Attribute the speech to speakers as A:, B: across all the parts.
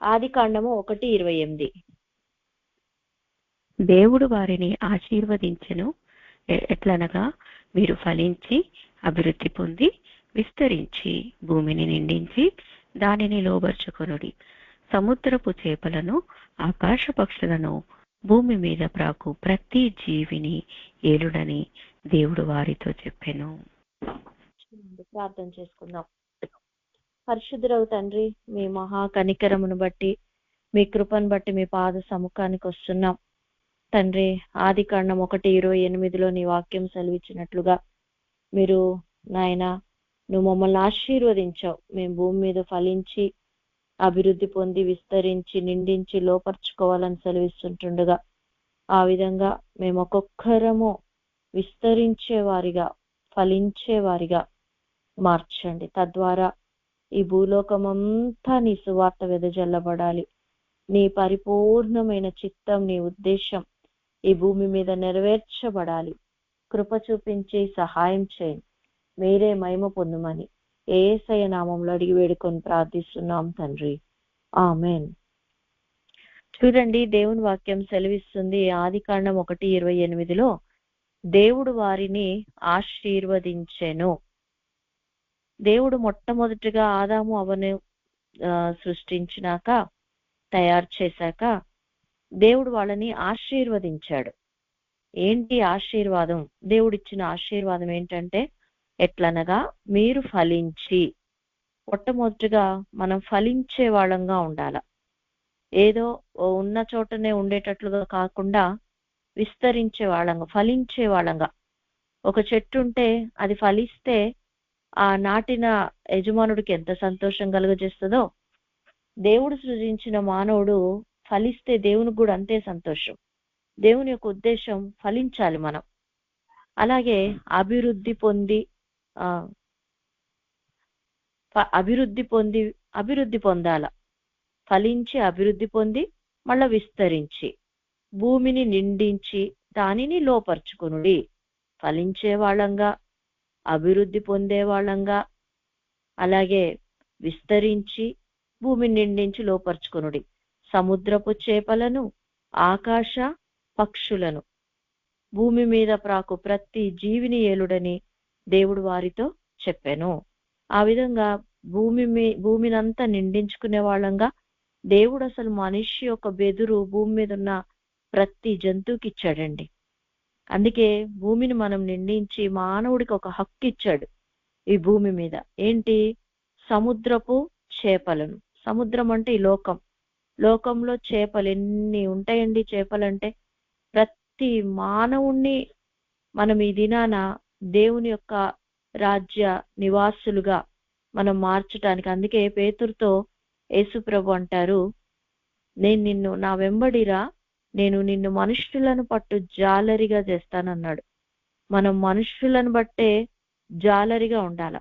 A: ఆదికాండము 1:28.
B: దేవుడు వారిని ఆశీర్వదించెను, ఎట్లనగా మీరు ఫలించి అభివృద్ధి పొంది విస్తరించి భూమిని నిండించి దానిని లోబర్చుకొనుడి. సముద్రపు చేపలను, ఆకాశ పక్షులను, భూమి మీద ప్రాకు ప్రతి జీవిని ఏలుడని దేవుడు వారితో చెప్పెను.
A: ప్రార్థన చేసుకుందాం. పరిశుద్ధుడవు తండ్రి, మీ మహా కనికరమును బట్టి, మీ కృపను బట్టి మీ పాద సముఖానికి వస్తున్నాం తండ్రి. ఆదికాండం 1:28 నీ వాక్యం సెలవిచ్చినట్లుగా మీరు నాయన నువ్వు మమ్మల్ని ఆశీర్వదించావు. మేము భూమి మీద ఫలించి అభివృద్ధి పొంది విస్తరించి నిండించి లోపర్చుకోవాలని సెలవిస్తుంటుండగా ఆ విధంగా మేము ఒక్కొక్కరము విస్తరించేవారిగా ఫలించేవారిగా మార్చండి. తద్వారా ఈ భూలోకమంతా నీ సువార్త వెదజల్లబడాలి. నీ పరిపూర్ణమైన చిత్తం, నీ ఉద్దేశం ఈ భూమి మీద నెరవేర్చబడాలి. కృప చూపించి సహాయం చేయండి. మీరే మహిమ పొందుమని యేసయ్య నామంలో అడిగి వేడుకొని ప్రార్థిస్తున్నాం తండ్రి, ఆమేన్. చూడండి, దేవుని వాక్యం సెలవిస్తుంది ఆదికాండం 1:28 దేవుడు వారిని ఆశీర్వదించెను. దేవుడు మొట్టమొదటిగా ఆదాము అవ్వను సృష్టించినాక, తయారు చేశాక దేవుడు వాళ్ళని ఆశీర్వదించాడు. ఏంటి ఆశీర్వాదం? దేవుడిచ్చిన ఆశీర్వాదం ఏంటంటే, ఎట్లనగా మీరు ఫలించి. మొట్టమొదటిగా మనం ఫలించే వాళ్ళంగా ఉండాల. ఏదో ఉన్న చోటనే ఉండేటట్లుగా కాకుండా విస్తరించే వాళ్ళంగా, ఫలించే వాళ్ళంగా. ఒక చెట్టు ఉంటే అది ఫలిస్తే ఆ నాటిన యజమానుడికి ఎంత సంతోషం కలుగజేస్తుందో, దేవుడు సృజించిన మానవుడు ఫలిస్తే దేవునికి కూడా అంతే సంతోషం. దేవుని యొక్క ఉద్దేశం ఫలించాలి మనం. అలాగే అభివృద్ధి పొందాల. ఫలించి అభివృద్ధి పొంది మళ్ళా విస్తరించి భూమిని నిండించి దానిని లోపర్చుకొనుడి. ఫలించే వాళ్ళంగా, అభివృద్ధి పొందే వాళ్ళంగా, అలాగే విస్తరించి భూమిని నిండించి లోపర్చుకొనుడి. సముద్రపు చేపలను, ఆకాశ పక్షులను, భూమి మీద ప్రాకు ప్రతి జీవిని ఏలుడని దేవుడు వారితో చెప్పాను. ఆ విధంగా భూమినంతా నిండించుకునే వాళ్ళంగా దేవుడు అసలు మనిషి యొక్క బెదురు భూమి మీద ఉన్న ప్రతి జంతువుకి ఇచ్చాడండి. అందుకే భూమిని మనం నిండించి మానవుడికి ఒక హక్కు ఇచ్చాడు ఈ భూమి మీద. ఏంటి? సముద్రపు చేపలను. సముద్రం అంటే ఈ లోకంలో చేపలు ఎన్ని ఉంటాయండి. చేపలంటే ప్రతి మానవుణ్ణి మనం ఈ దినాన దేవుని యొక్క రాజ్య నివాసులుగా మనం మార్చటానికి. అందుకే పేతురుతో యేసుప్రభు అంటారు, నేను నిన్ను నా వెంబడిరా, నేను నిన్ను మనుష్యులను పట్టు జాలరిగా చేస్తానన్నాడు. మనం మనుష్యులను బట్టే జాలరిగా ఉండాల.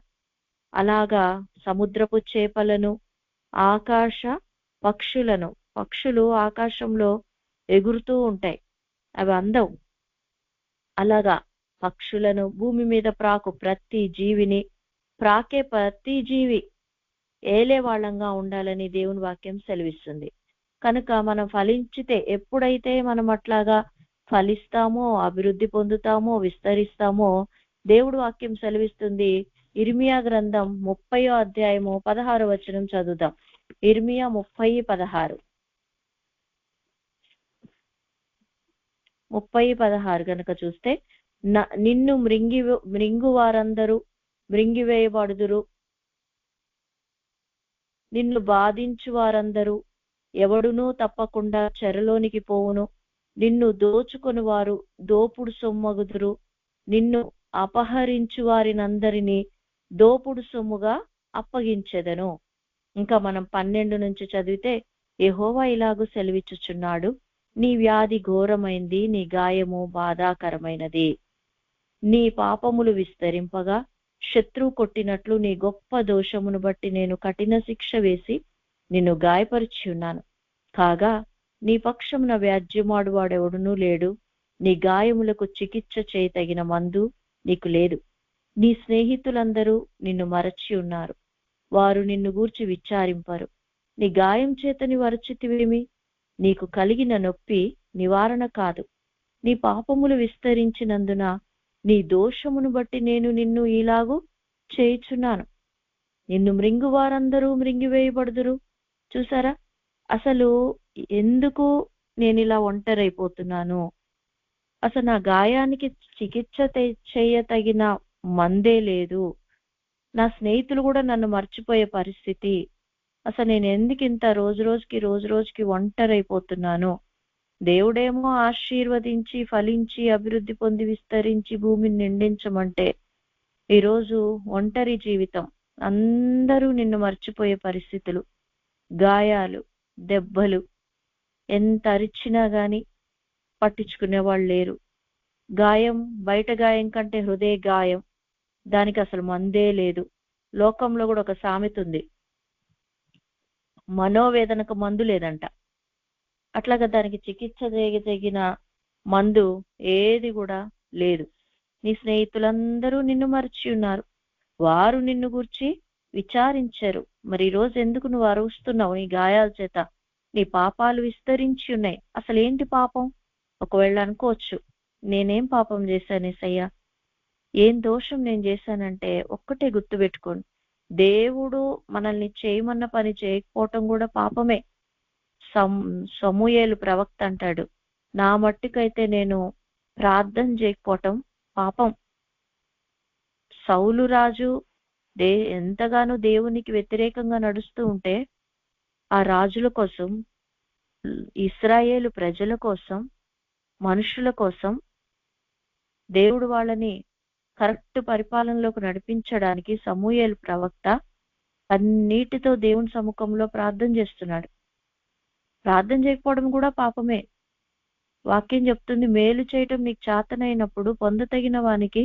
A: అలాగా సముద్రపు చేపలను, ఆకాశ పక్షులను. పక్షులు ఆకాశంలో ఎగురుతూ ఉంటాయి, అవి అందవు. అలాగా పక్షులను, భూమి మీద ప్రాకు ప్రతి జీవిని, ప్రాకే ప్రతి జీవి ఏలే వాళ్ళంగా ఉండాలని దేవుని వాక్యం సెలవిస్తుంది. కనుక మనం ఫలించితే, ఎప్పుడైతే మనం అట్లాగా ఫలిస్తామో, అభివృద్ధి పొందుతామో, విస్తరిస్తామో, దేవుడు వాక్యం సెలవిస్తుంది. ఇర్మియా గ్రంథం 30వ అధ్యాయము 16వ వచనం చదువుదాం. ఇర్మియా 30:16. 30:16 గనక చూస్తే, నిన్ను మృంగు వారందరూ మృంగివేయబడుదురు, నిన్ను బాధించు వారందరూ ఎవడునూ తప్పకుండా చెరలోనికి పోవును, నిన్ను దోచుకొని వారు దోపుడు సొమ్మగుదురు, నిన్ను అపహరించు వారినందరినీ దోపుడు సొమ్ముగా అప్పగించెదను. ఇంకా మనం 12 నుంచి చదివితే, యెహోవా ఇలాగు సెలవిచ్చుచున్నాడు, నీ వ్యాధి ఘోరమైంది, నీ గాయము బాధాకరమైనది. నీ పాపములు విస్తరింపగా శత్రువు కొట్టినట్లు నీ గొప్ప దోషమును బట్టి నేను కఠిన శిక్ష వేసి నిన్ను గాయపరిచి ఉన్నాను. కాగా నీ పక్షమున వ్యాజ్యమాడు వాడెవడునూ లేడు, నీ గాయములకు చికిత్స చేయతగిన మందు నీకు లేదు. నీ స్నేహితులందరూ నిన్ను మరచి ఉన్నారు, వారు నిన్ను గూర్చి విచారింపరు. నీ గాయం చేత నీవు అరచితివేమి? నీకు కలిగిన నొప్పి నివారణ కాదు. నీ పాపములు విస్తరించినందున నీ దోషమును బట్టి నేను నిన్ను ఇలాగూ చేయుచున్నాను. నిన్ను మృంగు వారందరూ మృంగివేయబడుదురు. చూసారా, అసలు ఎందుకు నేను ఇలా ఒంటరైపోతున్నాను? అసలు నా గాయానికి చికిత్స చేయతగిన మందే లేదు. నా స్నేహితులు కూడా నన్ను మర్చిపోయే పరిస్థితి. అసలు నేను ఎందుకు ఇంత రోజు రోజుకి ఒంటరైపోతున్నాను? దేవుడేమో ఆశీర్వదించి ఫలించి అభివృద్ధి పొంది విస్తరించి భూమిని నిండించమంటే ఈరోజు ఒంటరి జీవితం. అందరూ నిన్ను మర్చిపోయే పరిస్థితులు, గాయాలు, దెబ్బలు. ఎంత అరిచినా గాని పట్టించుకునేవాళ్ళు లేరు. గాయం బయట గాయం కంటే హృదయ గాయం, దానికి అసలు మందే లేదు. లోకంలో కూడా ఒక సామెత ఉంది, మనోవేదనకు మందు లేదంట. అట్లాగా దానికి చికిత్స తగిన మందు ఏది కూడా లేదు. నీ స్నేహితులందరూ నిన్ను మరిచి ఉన్నారు. వారు నిన్ను గురించి విచారించరు. మరి ఈ రోజు ఎందుకు నువ్వు అరుస్తున్నావు? నీ గాయాల చేత నీ పాపాలు విస్తరించి ఉన్నాయి. అసలు ఏంటి పాపం? ఒకవేళ అనుకోవచ్చు, నేనేం పాపం చేశాను యేసయ్యా? ఏం దోషం నేను చేశానంటే ఒక్కటే గుర్తుపెట్టుకోండి, దేవుడు మనల్ని చేయమన్న పని చేయకపోవటం కూడా పాపమే. సమూయేలు ప్రవక్త అంటాడు, నా మట్టుకైతే నేను ప్రార్థన చేయకపోవటం పాపం. సౌలు రాజు ఎంతగానో దేవునికి వ్యతిరేకంగా నడుస్తూ ఉంటే ఆ రాజుల కోసం, ఇశ్రాయేలు ప్రజల కోసం, మనుషుల కోసం దేవుడు వాళ్ళని కరెక్ట్ పరిపాలనలోకి నడిపించడానికి సమూయేలు ప్రవక్త అన్నిటితో దేవుని సముఖంలో ప్రార్థన చేస్తున్నాడు. ప్రార్థన చేయకపోవడం కూడా పాపమే. వాక్యం చెప్తుంది, మేలు చేయటం నీకు చేతనైనప్పుడు పొందతగిన వానికి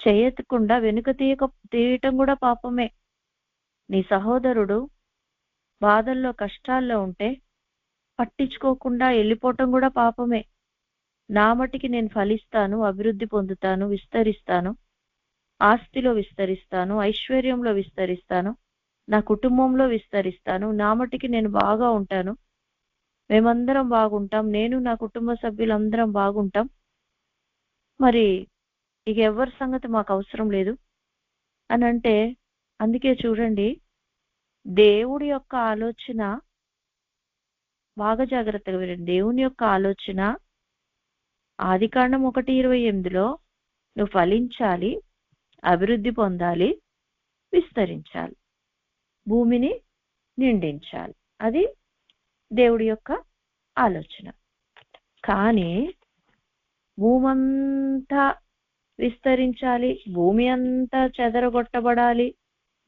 A: చేయకుండా వెనుక తీయటం కూడా పాపమే. నీ సహోదరుడు బాధల్లో కష్టాల్లో ఉంటే పట్టించుకోకుండా వెళ్ళిపోవటం కూడా పాపమే. నా మటికి నేను ఫలిస్తాను, అభివృద్ధి పొందుతాను, విస్తరిస్తాను, ఆస్తిలో విస్తరిస్తాను, ఐశ్వర్యంలో విస్తరిస్తాను, నా కుటుంబంలో విస్తరిస్తాను, నా మటికి నేను బాగా ఉంటాను, మేమందరం బాగుంటాం, నేను నా కుటుంబ సభ్యులందరం బాగుంటాం, మరి ఇక ఎవరి సంగతి మాకు అవసరం లేదు అని అంటే, అందుకే చూడండి, దేవుడి యొక్క ఆలోచన బాగా జాగ్రత్తగా వినండి. దేవుని యొక్క ఆలోచన ఆదికాండం 1:28లో నువ్వు ఫలించాలి, అభివృద్ధి పొందాలి, విస్తరించాలి, భూమిని నిండించాలి. అది దేవుడి యొక్క ఆలోచన. కానీ భూమంతా విస్తరించాలి, భూమి అంతా చెదరగొట్టబడాలి,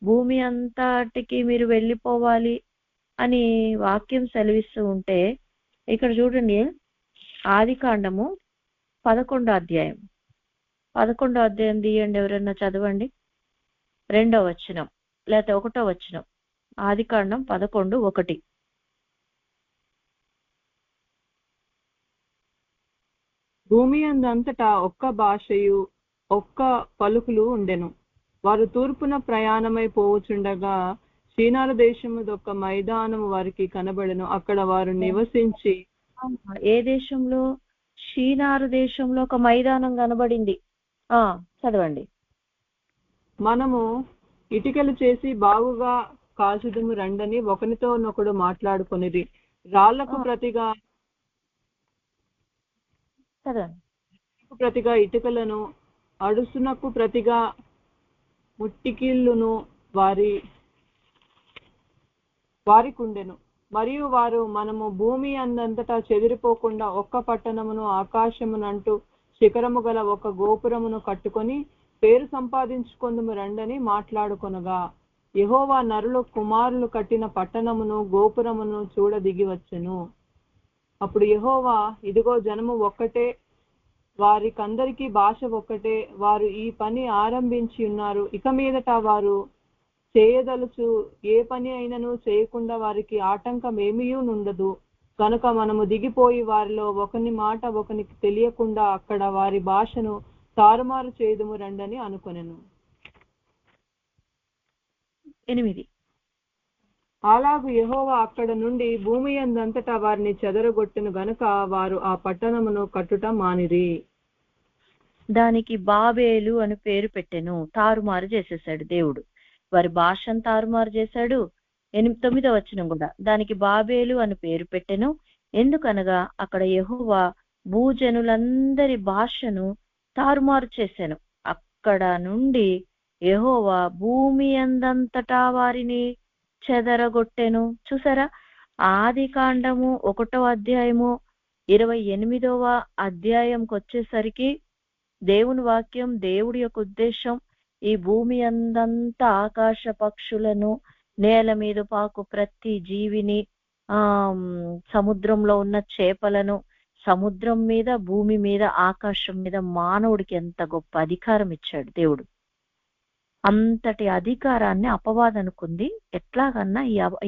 A: భూమి అంతటికి మీరు వెళ్ళిపోవాలి అని వాక్యం సెలవిస్తూ ఉంటే, ఇక్కడ చూడండి, ఆదికాండము 11వ అధ్యాయం. 11వ అధ్యాయం తీయండి, ఎవరన్నా చదవండి. 2వ వచనం లేకపోతే 1వ వచనం. ఆదికాండం 11:1.
C: భూమి అందంతటా ఒక్క భాషయు ఒక్క పలుకులు ఉండెను. వారు తూర్పున ప్రయాణమై పోవుచుండగా షీనారు దేశము ఒక మైదానము వారికి కనబడెను. అక్కడ వారు నివసించి,
A: ఏ దేశంలో? షీనారు దేశంలో ఒక మైదానం కనబడింది. చదవండి.
C: మనము ఇటుకలు చేసి బాగుగా కాల్చుదుము రండని ఒకనితోనొకడు మాట్లాడుకొనిరి. రాళ్లకు ప్రతిగా ఇటుకలను, అడుసునకు ప్రతిగా ముట్టికిళ్ళును వారికుండెను. మరియు వారు, మనము భూమి అందంతటా చెదిరిపోకుండా ఒక్క పట్టణమును ఆకాశమునంటూ శిఖరము గల ఒక గోపురమును కట్టుకొని పేరు సంపాదించుకొందుము రండని మాట్లాడుకొనగా, యెహోవా నరులు కుమారులు కట్టిన పట్టణమును గోపురమును చూడ దిగి వచ్చెను. అప్పుడు యెహోవా, ఇదిగో జనము ఒక్కటే, వారికందరికీ భాష ఒక్కటే, వారు ఈ పని ఆరంభించి ఉన్నారు. ఇక మీదట వారు చేయదలుచు ఏ పని అయినను చేయకుండా వారికి ఆటంకం ఏమీయూ నుండదు. కనుక మనము దిగిపోయి వారిలో ఒకని మాట ఒకనికి తెలియకుండా అక్కడ వారి భాషను తారుమారు చేయుదుము రండని అనుకొనెను.
A: 8.
C: అలాగు యెహోవా అక్కడ నుండి భూమి యందంతటా వారిని చెదరగొట్టెను గనుక వారు ఆ పట్టణమును కట్టుట మానిరి.
A: దానికి బాబేలు అని పేరు పెట్టెను. తారుమారు చేసేసాడు దేవుడు, వారి భాషను తారుమారు చేశాడు. 9వ వచనం కూడా దానికి బాబేలు అని పేరు పెట్టెను. ఎందుకనగా అక్కడ యెహోవా భూజనులందరి భాషను తారుమారు చేశాను. అక్కడ నుండి యెహోవా భూమి అందంతటా వారిని చెదరగొట్టెను. చూసారా, ఆది కాండము 1వ అధ్యాయము 28వ అధ్యాయంకి వచ్చేసరికి దేవుని వాక్యం, దేవుడి యొక్క ఉద్దేశం ఈ భూమి అందంతా ఆకాశ పక్షులను, నేల మీద పాకు ప్రతి జీవిని, సముద్రంలో ఉన్న చేపలను, సముద్రం మీద, భూమి మీద, ఆకాశం మీద మానవుడికి ఎంత గొప్ప అధికారం ఇచ్చాడు దేవుడు. అంతటి అధికారాన్ని అపవాదనుకుంది. ఎట్లాగన్నా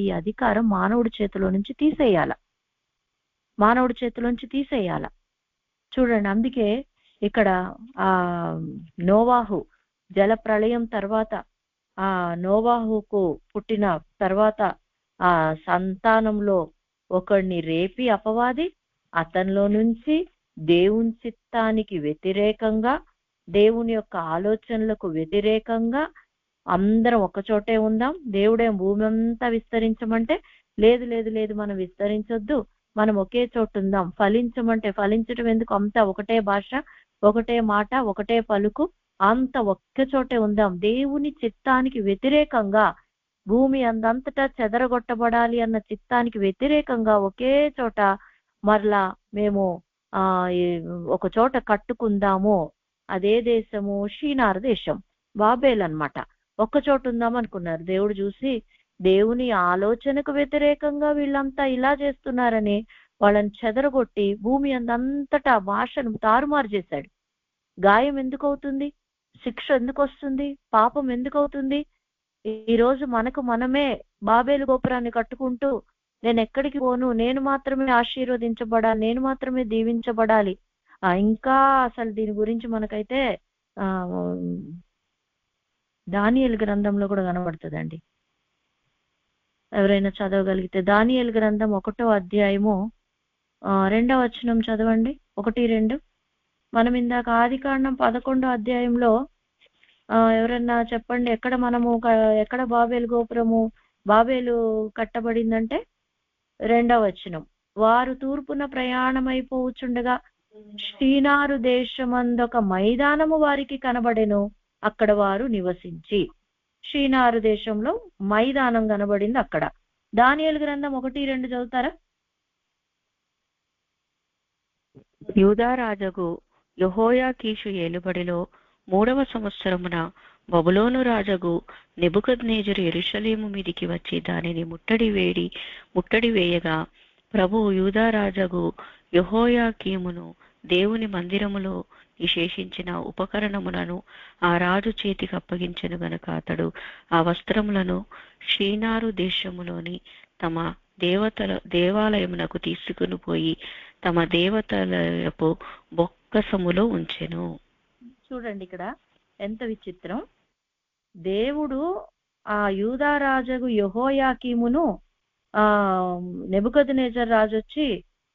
A: ఈ అధికారం మానవుడి చేతిలో నుంచి తీసేయాల, మానవుడి చేతిలోంచి తీసేయాల. చూడండి, అందుకే ఇక్కడ ఆ నోవాహు జల ప్రళయం తర్వాత, ఆ నోవాహుకు పుట్టిన తర్వాత ఆ సంతానంలో ఒకడిని రేపి అపవాది, అతనిలో నుంచి దేవుని చిత్తానికి వ్యతిరేకంగా, దేవుని యొక్క ఆలోచనలకు వ్యతిరేకంగా అందరం ఒకచోటే ఉందాం, దేవుడేం భూమి అంతా విస్తరించమంటే లేదు లేదు లేదు మనం విస్తరించొద్దు, మనం ఒకే చోటు ఉందాం, ఫలించమంటే ఫలించడం ఎందుకు, అంతా ఒకటే భాష, ఒకటే మాట, ఒకటే పలుకు, అంత ఒక్క చోటే ఉందాం. దేవుని చిత్తానికి వ్యతిరేకంగా, భూమి అందంతటా చెదరగొట్టబడాలి అన్న చిత్తానికి వ్యతిరేకంగా ఒకే చోట మరలా మేము ఒక చోట కట్టుకుందాము. అదే దేశము షీనార్ దేశం, బాబేల్ అన్నమాట. ఒక్క చోటు ఉందాం అనుకున్నారు. దేవుడు చూసి దేవుని ఆలోచనకు వ్యతిరేకంగా వీళ్ళంతా ఇలా చేస్తున్నారని వాళ్ళని చెదరగొట్టి భూమి అందంతటా భాషను తారుమారు చేశాడు. గాయం ఎందుకు అవుతుంది, శిక్ష ఎందుకు వస్తుంది, పాపం ఎందుకు అవుతుంది? ఈ రోజు మనకు మనమే బాబేలు గోపురాన్ని కట్టుకుంటూ నేను ఎక్కడికి పోను, నేను మాత్రమే ఆశీర్వదించబడాలి, నేను మాత్రమే దీవించబడాలి. ఇంకా అసలు దీని గురించి మనకైతే దానియేలు గ్రంథంలో కూడా కనబడుతుందండి. ఎవరైనా చదవగలిగితే దానియేలు గ్రంథం 1వ అధ్యాయము 2వ వచనం చదవండి. 1-2. మనం ఇందాక ఆది కాండం 11వ అధ్యాయంలో ఎవరన్నా చెప్పండి, ఎక్కడ బాబేలు గోపురము, బాబేలు కట్టబడిందంటే 2వ వచనం. వారు తూర్పున ప్రయాణమైపోవచ్చుండగా షీనారు దేశమందొక మైదానము వారికి కనబడెను, అక్కడ వారు నివసించి. షీనారు దేశంలో మైదానం కనబడింది అక్కడ. దానియేలు గ్రంథం 1-2 చదువుతారా?
B: యూదా రాజగు యెహోయాకీషు ఏలుబడిలో 3వ సంవత్సరమున బబులోను రాజగు నెబుకద్నెజరు యెరూషలేము మీదికి వచ్చి దానిని ముట్టడి వేయగా ప్రభువు యూదా రాజగు యెహోయాకీమును దేవుని మందిరములో విశేషించిన ఉపకరణములను ఆ రాజు చేతికి అప్పగించెను గనుక అతడు ఆ వస్త్రములను షీనారు దేశములోని తమ దేవాలయమునకు తీసుకుని పోయి తమ దేవతలపు బొక్కసములో ఉంచెను. చూడండి ఇక్కడ ఎంత విచిత్రం. దేవుడు ఆ యూదా రాజు యెహోయాకీమును నెబుకద్నెజరు రాజు వచ్చి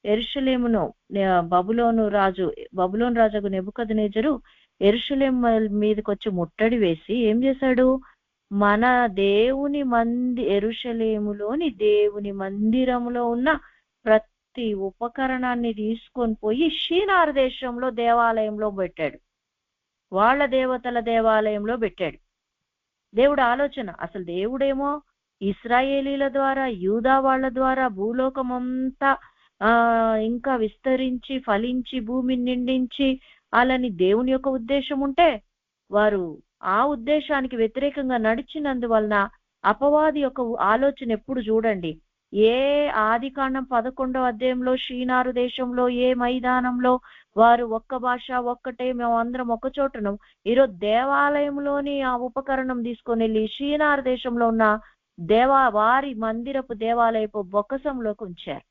B: యెరూషలేమును, బబులోను రాజుకు నెబుకద్నెజరు యెరూషలేము మీదకి వచ్చి ముట్టడి వేసి ఏం చేశాడు, మన దేవుని యెరూషలేములోని దేవుని మందిరములో ఉన్న ప్రతి ఉపకరణాన్ని తీసుకొని పోయి షీనార్ దేశంలో దేవాలయంలో పెట్టాడు, వాళ్ళ దేవతల దేవాలయంలో పెట్టాడు. దేవుడు ఆలోచన, అసలు దేవుడేమో ఇశ్రాయేలీల ద్వారా, యూదా వాళ్ళ ద్వారా భూలోకమంతా ఇంకా విస్తరించి ఫలించి భూమిని నిండించి అలాని దేవుని యొక్క ఉద్దేశం ఉంటే, వారు ఆ ఉద్దేశానికి వ్యతిరేకంగా నడిచినందువలన అపవాది యొక్క ఆలోచన ఎప్పుడు చూడండి, ఏ ఆది కాండం 11వ అధ్యాయంలో షీనారు దేశంలో ఏ మైదానంలో వారు ఒక్క భాష ఒక్కటే, మేము అందరం ఒక చోటను, ఈరోజు దేవాలయంలోని ఆ ఉపకరణం తీసుకొని వెళ్ళి షీనారు దేశంలో ఉన్న వారి మందిరపు దేవాలయపు బొక్కసంలోకి ఉంచారు.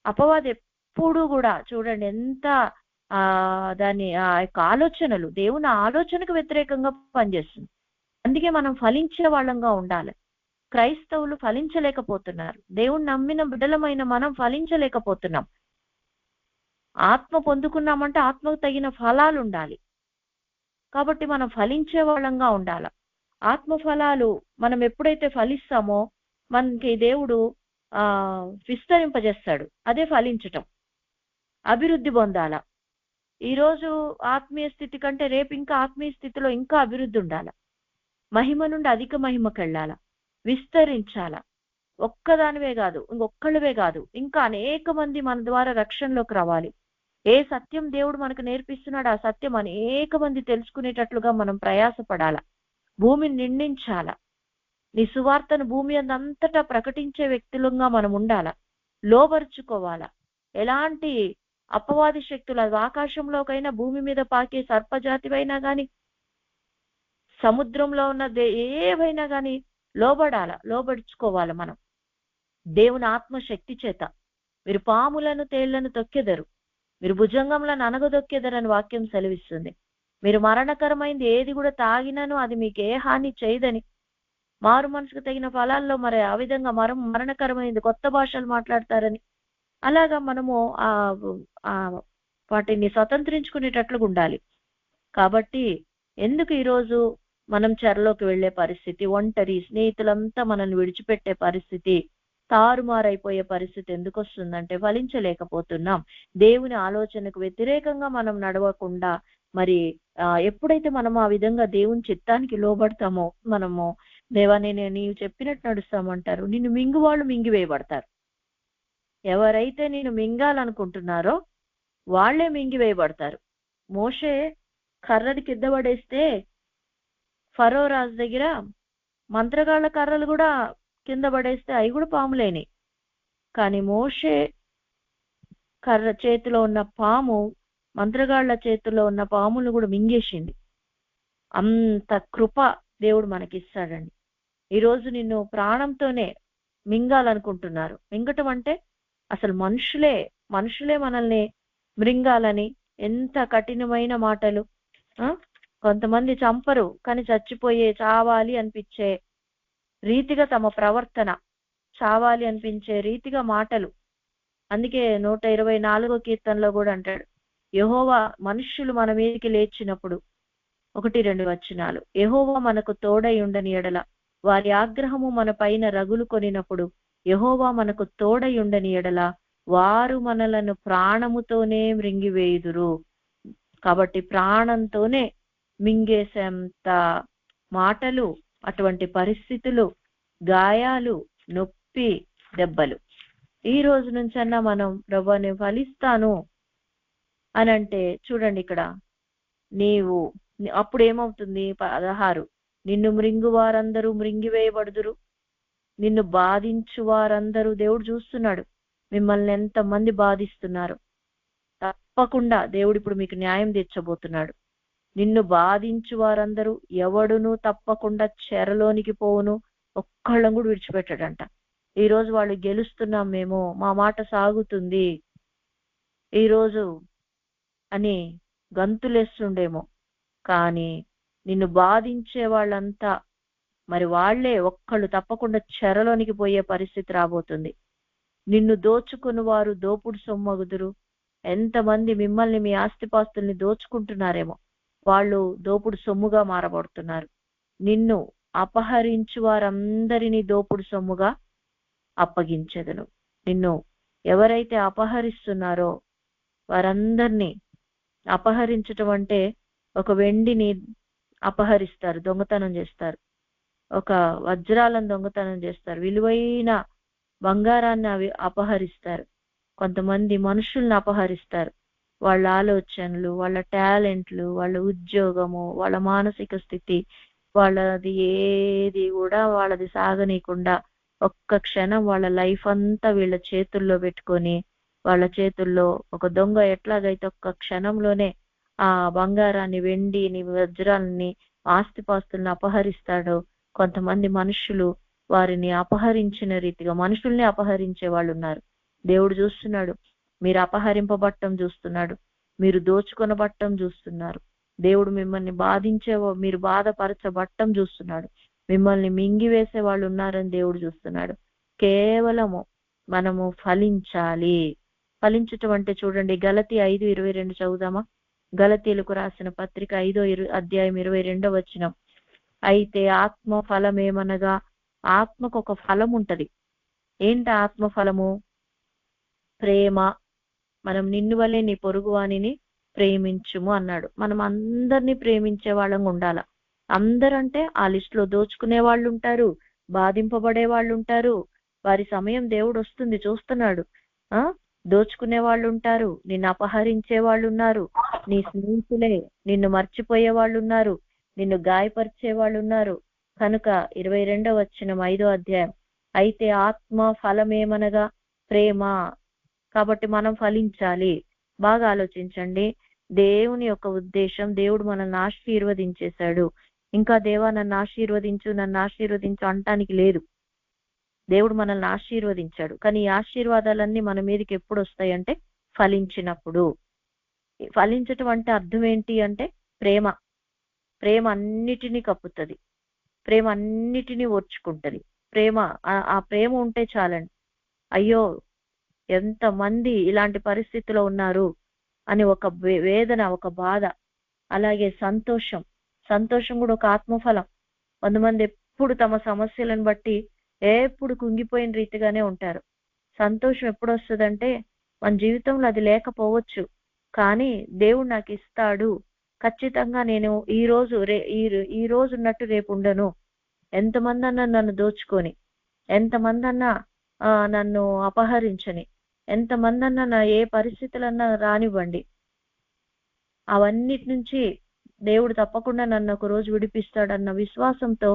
B: అపవాది ఎప్పుడు కూడా చూడండి ఎంత దాని ఆ యొక్క ఆలోచనలు దేవుని ఆలోచనకు వ్యతిరేకంగా పనిచేస్తుంది. అందుకే మనం ఫలించే వాళ్ళంగా ఉండాలి. క్రైస్తవులు ఫలించలేకపోతున్నారు. దేవుణ్ణి నమ్మిన బిడ్డలమైన మనం ఫలించలేకపోతున్నాం. ఆత్మ పొందుకున్నామంటే ఆత్మకు తగిన ఫలాలు ఉండాలి. కాబట్టి మనం ఫలించే వాళ్ళంగా ఉండాల. ఆత్మ ఫలాలు మనం ఎప్పుడైతే ఫలిస్తామో మనకి దేవుడు విస్తరింపజేస్తాడు. అదే ఫలించటం, అభివృద్ధి పొందాల. ఈరోజు ఆత్మీయ స్థితి కంటే రేపు ఇంకా ఆత్మీయ స్థితిలో ఇంకా అభివృద్ధి ఉండాల. మహిమ నుండి అధిక మహిమకెళ్ళాల, విస్తరించాల. ఒక్కదానివే కాదు, ఇంకొక్కళ్ళవే కాదు, ఇంకా అనేక మంది మన ద్వారా రక్షణలోకి రావాలి. ఏ సత్యం దేవుడు మనకు నేర్పిస్తున్నాడు ఆ సత్యం అనేక మంది తెలుసుకునేటట్లుగా మనం ప్రయాసపడాల. భూమిని నిండించాల. నీ సువార్తను భూమి అంతటా ప్రకటించే వ్యక్తులుగా మనం ఉండాల, లోబరుచుకోవాలా. ఎలాంటి అపవాది శక్తులు, అది ఆకాశంలోకైనా భూమి మీద పాకే సర్పజాతివైనా గాని సముద్రంలో ఉన్న ఏవైనా గాని లోబడుచుకోవాలి మనం. దేవుని ఆత్మశక్తి చేత మీరు పాములను తేళ్లను తొక్కెదరు, మీరు భుజంగంలను అనగదొక్కెదరని వాక్యం సెలవిస్తుంది. మీరు మరణకరమైంది ఏది కూడా తాగినను అది మీకు ఏ హాని చేయదని. మారు మనసుకు తగిన ఫలాల్లో మరి ఆ విధంగా మరణకరమైంది కొత్త భాషలు మాట్లాడతారని. అలాగా మనము వాటిని స్వతంత్రించుకునేటట్లుగా ఉండాలి. కాబట్టి ఎందుకు ఈరోజు మనం చెరలోకి వెళ్లే పరిస్థితి, ఒంటరి స్నేహితులంతా మనల్ని విడిచిపెట్టే పరిస్థితి, తారుమారైపోయే పరిస్థితి ఎందుకు వస్తుందంటే ఫలించలేకపోతున్నాం. దేవుని ఆలోచనకు వ్యతిరేకంగా మనం నడవకుండా మరి ఎప్పుడైతే మనం ఆ విధంగా దేవుని చిత్తానికి లోబడతామో మనము దేవా నీవు చెప్పినట్టు నడుస్తామంటారు. నిన్ను మింగువాళ్ళు మింగివేయబడతారు. ఎవరైతే నేను మింగాలనుకుంటున్నారో వాళ్లే మింగివేయబడతారు. మోషే కర్రని కింద పడేస్తే ఫరో రాజు దగ్గర మంత్రగాళ్ల కర్రలు కూడా కింద పడేస్తే అవి కూడా పాములేని. కానీ మోషే కర్ర చేతిలో ఉన్న పాము మంత్రగాళ్ల చేతిలో ఉన్న పాములు కూడా మింగేసింది. అంత కృప దేవుడు మనకిస్తాడండి. ఈరోజు నిన్ను ప్రాణంతోనే మింగాలనుకుంటున్నారు. మింగటం అంటే అసలు మనుషులే మనల్ని మృంగాలని ఎంత కఠినమైన మాటలు. కొంతమంది చంపరు కానీ చావాలి అనిపించే రీతిగా తమ ప్రవర్తన, చావాలి అనిపించే రీతిగా మాటలు. అందుకే 124వ కీర్తనలో కూడా అంటాడు, యెహోవా మనుష్యులు మన మీదకి లేచినప్పుడు 1-2 వచనాలు, యెహోవా మనకు తోడై ఉండని ఎడల వారి ఆగ్రహము మన పైన రగులు కొనినప్పుడు యెహోవా మనకు తోడై ఉండని ఎడల వారు మనలను ప్రాణముతోనే మృంగివేయుదురు. కాబట్టి ప్రాణంతోనే మింగేసేంత మాటలు, అటువంటి పరిస్థితులు, గాయాలు, నొప్పి, దెబ్బలు. ఈ రోజు నుంచన్నా మనం ప్రభువా నేను ఫలిస్తాను అని అంటే చూడండి ఇక్కడ నీవు అప్పుడు ఏమవుతుంది. 16 నిన్ను మృంగు వారందరూ మృంగివేయబడుదురు, నిన్ను బాధించు వారందరూ. దేవుడు చూస్తున్నాడు మిమ్మల్ని ఎంతమంది బాధిస్తున్నారు. తప్పకుండా దేవుడు ఇప్పుడు మీకు న్యాయం తెచ్చబోతున్నాడు. నిన్ను బాధించు వారందరూ ఎవడును తప్పకుండా చెరలోనికి పోవును, ఒక్కళ్ళం కూడా విడిచిపెట్టాడంట. ఈ రోజు వాళ్ళు గెలుస్తున్నాం, మేము మా మాట సాగుతుంది ఈరోజు అని గంతులేస్తుండేమో. కానీ నిన్ను బాధించే వాళ్ళంతా మరి వాళ్లే ఒక్కళ్ళు తప్పకుండా చెరలోనికి పోయే పరిస్థితి రాబోతుంది. నిన్ను దోచుకుని వారు దోపుడు సొమ్మగుదురు. ఎంతమంది మిమ్మల్ని మీ ఆస్తిపాస్తుల్ని దోచుకుంటున్నారేమో వాళ్ళు దోపుడు సొమ్ముగా మారబడుతున్నారు. నిన్ను అపహరించు వారందరినీ దోపుడు సొమ్ముగా అప్పగించెదను. నిన్ను ఎవరైతే అపహరిస్తున్నారో వారందరినీ, అపహరించటం అంటే ఒక వెండిని అపహరిస్తారు, దొంగతనం చేస్తారు. ఒక వజ్రాలను దొంగతనం చేస్తారు, విలువైన బంగారాన్ని అపహరిస్తారు. కొంతమంది మనుషుల్ని అపహరిస్తారు. వాళ్ళ ఆలోచనలు, వాళ్ళ టాలెంట్లు, వాళ్ళ ఉద్యోగము, వాళ్ళ మానసిక స్థితి, వాళ్ళది ఏది కూడా వాళ్ళది సాగనీయకుండా ఒక్క క్షణం వాళ్ళ లైఫ్ అంతా వీళ్ళ చేతుల్లో పెట్టుకొని, వాళ్ళ చేతుల్లో ఒక దొంగ ఎట్లాగైతే ఒక్క క్షణంలోనే ఆ బంగారాన్ని, వెండిని, వజ్రాలని, ఆస్తిపాస్తుల్ని అపహరిస్తాడో కొంతమంది మనుషులు వారిని అపహరించిన రీతిగా మనుషుల్ని అపహరించే వాళ్ళు ఉన్నారు. దేవుడు చూస్తున్నాడు, మీరు అపహరింపబట్టం చూస్తున్నాడు, మీరు దోచుకొనబట్టం చూస్తున్నారు. దేవుడు మిమ్మల్ని బాధించే, మీరు బాధపరచబట్టం చూస్తున్నాడు. మిమ్మల్ని మింగివేసే వాళ్ళు ఉన్నారని దేవుడు చూస్తున్నాడు. కేవలము మనము ఫలించాలి. ఫలించటం అంటే చూడండి, గలతీ 5:22 చదువుదామా? గలతీలకు రాసిన పత్రిక 5వ అధ్యాయం 22వ వచనం. అయితే ఆత్మ ఫలమేమనగా, ఆత్మకు ఒక ఫలం ఉంటది. ఏంటి ఆత్మ ఫలము? ప్రేమ. మనం నిన్ను వలే నీ పొరుగు వానిని ప్రేమించుము అన్నాడు. మనం అందరినీ ప్రేమించే వాళ్ళం ఉండాల. అందరంటే ఆ లిస్ట్ లో దోచుకునే వాళ్ళు ఉంటారు, బాధింపబడే వాళ్ళు ఉంటారు. వారి సమయం దేవుడు వస్తుంది, చూస్తున్నాడు. దోచుకునే వాళ్ళు ఉంటారు, నిన్ను అపహరించే వాళ్ళు ఉన్నారు, నీ స్నేహితులే నిన్ను మర్చిపోయే వాళ్ళు ఉన్నారు, నిన్ను గాయపరిచే వాళ్ళు ఉన్నారు. కనుక 22వ వచనం 5వ అధ్యాయం, అయితే ఆత్మ ఫలమేమనగా ప్రేమ. కాబట్టి మనం ఫలించాలి. బాగా ఆలోచించండి. దేవుని యొక్క ఉద్దేశం, దేవుడు మనల్ని ఆశీర్వదించేశాడు. ఇంకా దేవా నన్ను ఆశీర్వదించు అంటానికి లేదు. దేవుడు మనల్ని ఆశీర్వదించాడు. కానీ ఈ ఆశీర్వాదాలన్నీ మన మీదకి ఎప్పుడు వస్తాయంటే ఫలించినప్పుడు. ఫలించటం అంటే అర్థం ఏంటి అంటే ప్రేమ. ప్రేమ అన్నిటినీ కప్పుతుంది, ప్రేమ అన్నిటినీ ఓర్చుకుంటది. ప్రేమ, ఆ ప్రేమ ఉంటే చాలండి. అయ్యో ఎంతమంది ఇలాంటి పరిస్థితిలో ఉన్నారు అని ఒక వేదన, ఒక బాధ. అలాగే సంతోషం. సంతోషం కూడా ఒక ఆత్మఫలం. కొంతమంది ఎప్పుడు తమ సమస్యలను బట్టి ఎప్పుడు కుంగిపోయిన రీతిగానే ఉంటారు. సంతోషం ఎప్పుడు వస్తుందంటే మన జీవితంలో అది లేకపోవచ్చు, కానీ దేవుడు నాకు ఇస్తాడు. ఖచ్చితంగా నేను ఈ రోజు ఉన్నట్టు రేపు ఉండను. ఎంతమంది అన్నా నన్ను దోచుకొని, ఎంతమంది అన్నా నన్ను అపహరించని, ఎంతమంది అన్నా నా ఏ పరిస్థితులన్నా రానివ్వండి, అవన్నిటి నుంచి దేవుడు తప్పకుండా నన్ను ఒక రోజు విడిపిస్తాడన్న విశ్వాసంతో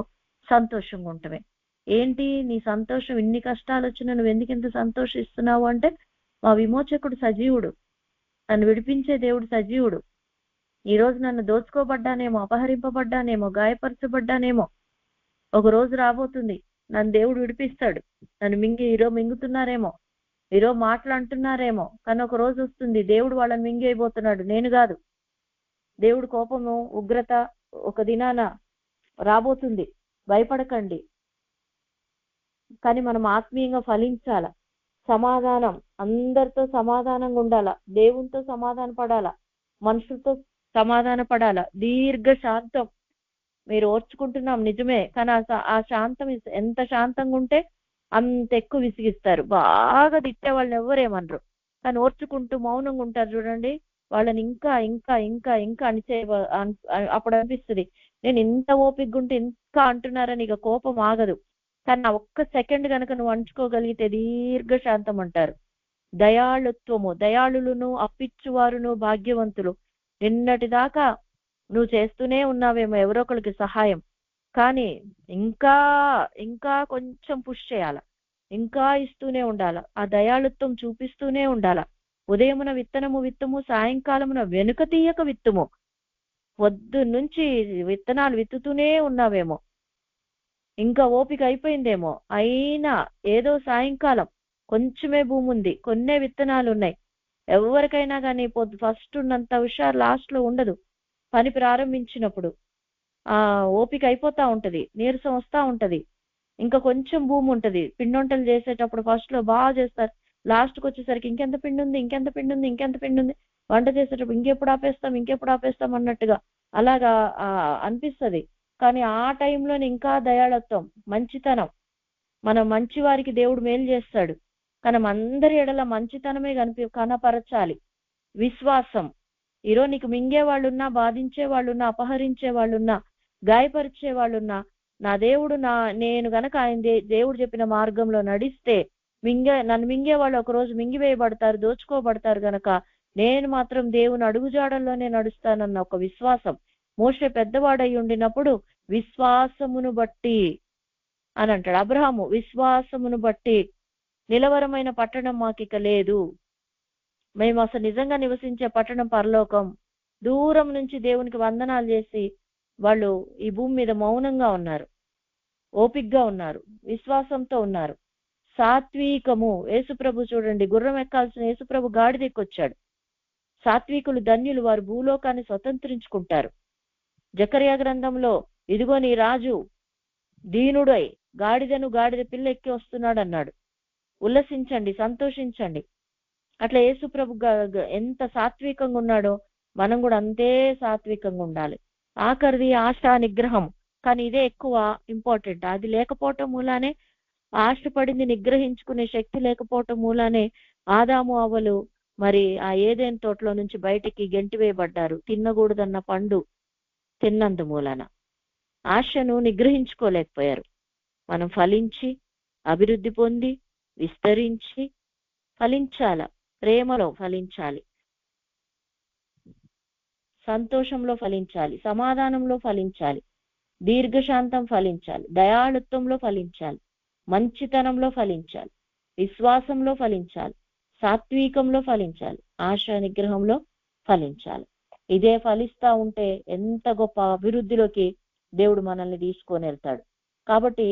B: సంతోషంగా ఉంటమే. ఏంటి నీ సంతోషం? ఇన్ని కష్టాలు వచ్చినా నువ్వు ఎందుకు ఇంత సంతోషిస్తున్నావు అంటే, మా విమోచకుడు సజీవుడు, నన్ను విడిపించే దేవుడు సజీవుడు. ఈ రోజు నన్ను దోచుకోబడ్డానేమో, అపహరింపబడ్డానేమో, గాయపరచబడ్డానేమో, ఒక రోజు రాబోతుంది నన్ను దేవుడు విడిపిస్తాడు. నన్ను ఈరోజు మింగుతున్నారేమో, ఈరోజు మాటలు అంటున్నారేమో, కానీ ఒక రోజు వస్తుంది దేవుడు వాళ్ళని మింగేయబోతున్నాడు, నేను కాదు. దేవుడు కోపము, ఉగ్రత ఒక దినాన రాబోతుంది, భయపడకండి. కానీ మనం ఆత్మీయంగా ఫలించాల. సమాధానం, అందరితో సమాధానంగా ఉండాల, దేవునితో సమాధాన పడాల, మనుషులతో సమాధాన పడాల. దీర్ఘ శాంతం. మీరు ఓర్చుకుంటున్నాం నిజమే, కానీ ఆ శాంతం ఎంత శాంతంగా ఉంటే అంత ఎక్కువ విసిగిస్తారు. బాగా తిట్టే వాళ్ళని ఎవరేమనరు, కానీ ఓర్చుకుంటూ మౌనంగా ఉంటారు చూడండి, వాళ్ళని ఇంకా ఇంకా ఇంకా ఇంకా అనిచే అప్పుడు అనిపిస్తుంది, నేను ఇంత ఓపికగా ఉంటే ఇంకా అంటున్నారని. ఇక కోపం ఆగదు. కానీ ఆ ఒక్క సెకండ్ కనుక నువ్వు అంచుకోగలిగితే దీర్ఘ శాంతం అంటారు. దయాళుత్వము. దయాళులను అప్పిచ్చువారును భాగ్యవంతులు. నిన్నటి దాకా నువ్వు చేస్తూనే ఉన్నావేమో ఎవరో ఒకరికి సహాయం, కానీ ఇంకా ఇంకా కొంచెం పుష్ చేయాల, ఇంకా ఇస్తూనే ఉండాల, ఆ దయాళుత్వం చూపిస్తూనే ఉండాల. ఉదయమున విత్తము, సాయంకాలమున వెనుక తీయక విత్తుము. పొద్దు నుంచి విత్తనాలు విత్తుతూనే ఉన్నావేమో, ఇంకా ఓపిక అయిపోయిందేమో, అయినా ఏదో సాయంకాలం కొంచెమే భూమి ఉంది, కొన్నే విత్తనాలు ఉన్నాయి. ఎవరికైనా కానీ ఫస్ట్ ఉన్నంత హుషారు లాస్ట్ లో ఉండదు. పని ప్రారంభించినప్పుడు ఓపిక అయిపోతా ఉంటది, నీరసం వస్తా ఉంటది, ఇంకా కొంచెం భూమి ఉంటది. పిండొంటలు చేసేటప్పుడు ఫస్ట్ లో బాగా చేస్తారు, లాస్ట్కి వచ్చేసరికి ఇంకెంత పిండి ఉంది, ఇంకెంత పిండి ఉంది, ఇంకెంత పిండి ఉంది. వంట చేసేటప్పుడు ఇంకెప్పుడు ఆపేస్తాం అన్నట్టుగా అలాగా అనిపిస్తుంది. కానీ ఆ టైంలోనే ఇంకా దయాళత్వం, మంచితనం, మనం మంచి వారికి దేవుడు మేలు చేస్తాడు, కానీ అందరి ఎడల మంచితనమే కనపరచాలి. విశ్వాసం. ఈరోజు నీకు మింగే వాళ్ళున్నా, బాధించే వాళ్ళున్నా, అపహరించే వాళ్ళున్నా, గాయపరిచే వాళ్ళున్నా, నా దేవుడు నేను గనక ఆయన దేవుడు చెప్పిన మార్గంలో నడిస్తే నన్ను మింగే వాళ్ళు ఒక రోజు మింగివేయబడతారు, దోచుకోబడతారు. గనక నేను మాత్రం దేవుని అడుగుజాడల్లోనే నడుస్తానన్న ఒక విశ్వాసం. మోషే పెద్దవాడై ఉండినప్పుడు విశ్వాసమును బట్టి అని అంటాడు. అబ్రహాము విశ్వాసమును బట్టి నిలవరమైన పట్టణం మాకిక లేదు, మేము అసలు నిజంగా నివసించే పట్టణం పరలోకం. దూరం నుంచి దేవునికి వందనాలు చేసి వాళ్ళు ఈ భూమి మీద మౌనంగా ఉన్నారు, ఓపిగ్గా ఉన్నారు, విశ్వాసంతో ఉన్నారు. సాత్వికము. యేసుప్రభు చూడండి, గుర్రం ఎక్కాల్సిన యేసుప్రభు గాడిదెక్కొచ్చాడు. సాత్వికులు ధన్యులు, వారు భూలోకాన్ని స్వతంత్రించుకుంటారు. జకర్యా గ్రంథంలో ఇదిగో నీ రాజు
A: దీనుడై గాడిద పిల్ల ఎక్కి వస్తున్నాడు అన్నాడు. ఉల్లసించండి, సంతోషించండి. అట్లా యేసు ప్రభు ఎంత సాత్వికంగా ఉన్నాడో మనం కూడా అంతే సాత్వికంగా ఉండాలి. ఆఖరిది ఆశ నిగ్రహం, కానీ ఇదే ఎక్కువ ఇంపార్టెంట్. అది లేకపోవటం మూలానే, ఆశపడింది నిగ్రహించుకునే శక్తి లేకపోవటం మూలానే ఆదాము అవ్వలు మరి ఆ ఏదైనా తోటలో నుంచి బయటికి గెంటివేయబడ్డారు, తినకూడదన్న పండు తిన్నందు మూలాన. ఆశను నిగ్రహించుకోలేకపోయారు. మనం ఫలించి అభివృద్ధి పొంది విస్తరించి ఫలించాల, ప్రేమలో ఫలించాలి, సంతోషంలో ఫలించాలి, సమాధానంలో ఫలించాలి, దీర్ఘశాంతం ఫలించాలి, దయాళుత్వంలో ఫలించాలి, మంచితనంలో ఫలించాలి, విశ్వాసంలో ఫలించాలి, సాత్వికంలో ఫలించాలి, ఆశ నిగ్రహంలో ఫలించాలి. ఇదే ఫలిస్తా ఉంటే ఎంత గొప్ప అభివృద్ధిలోకి దేవుడు మనల్ని తీసుకొని వెళ్తాడు. కాబట్టి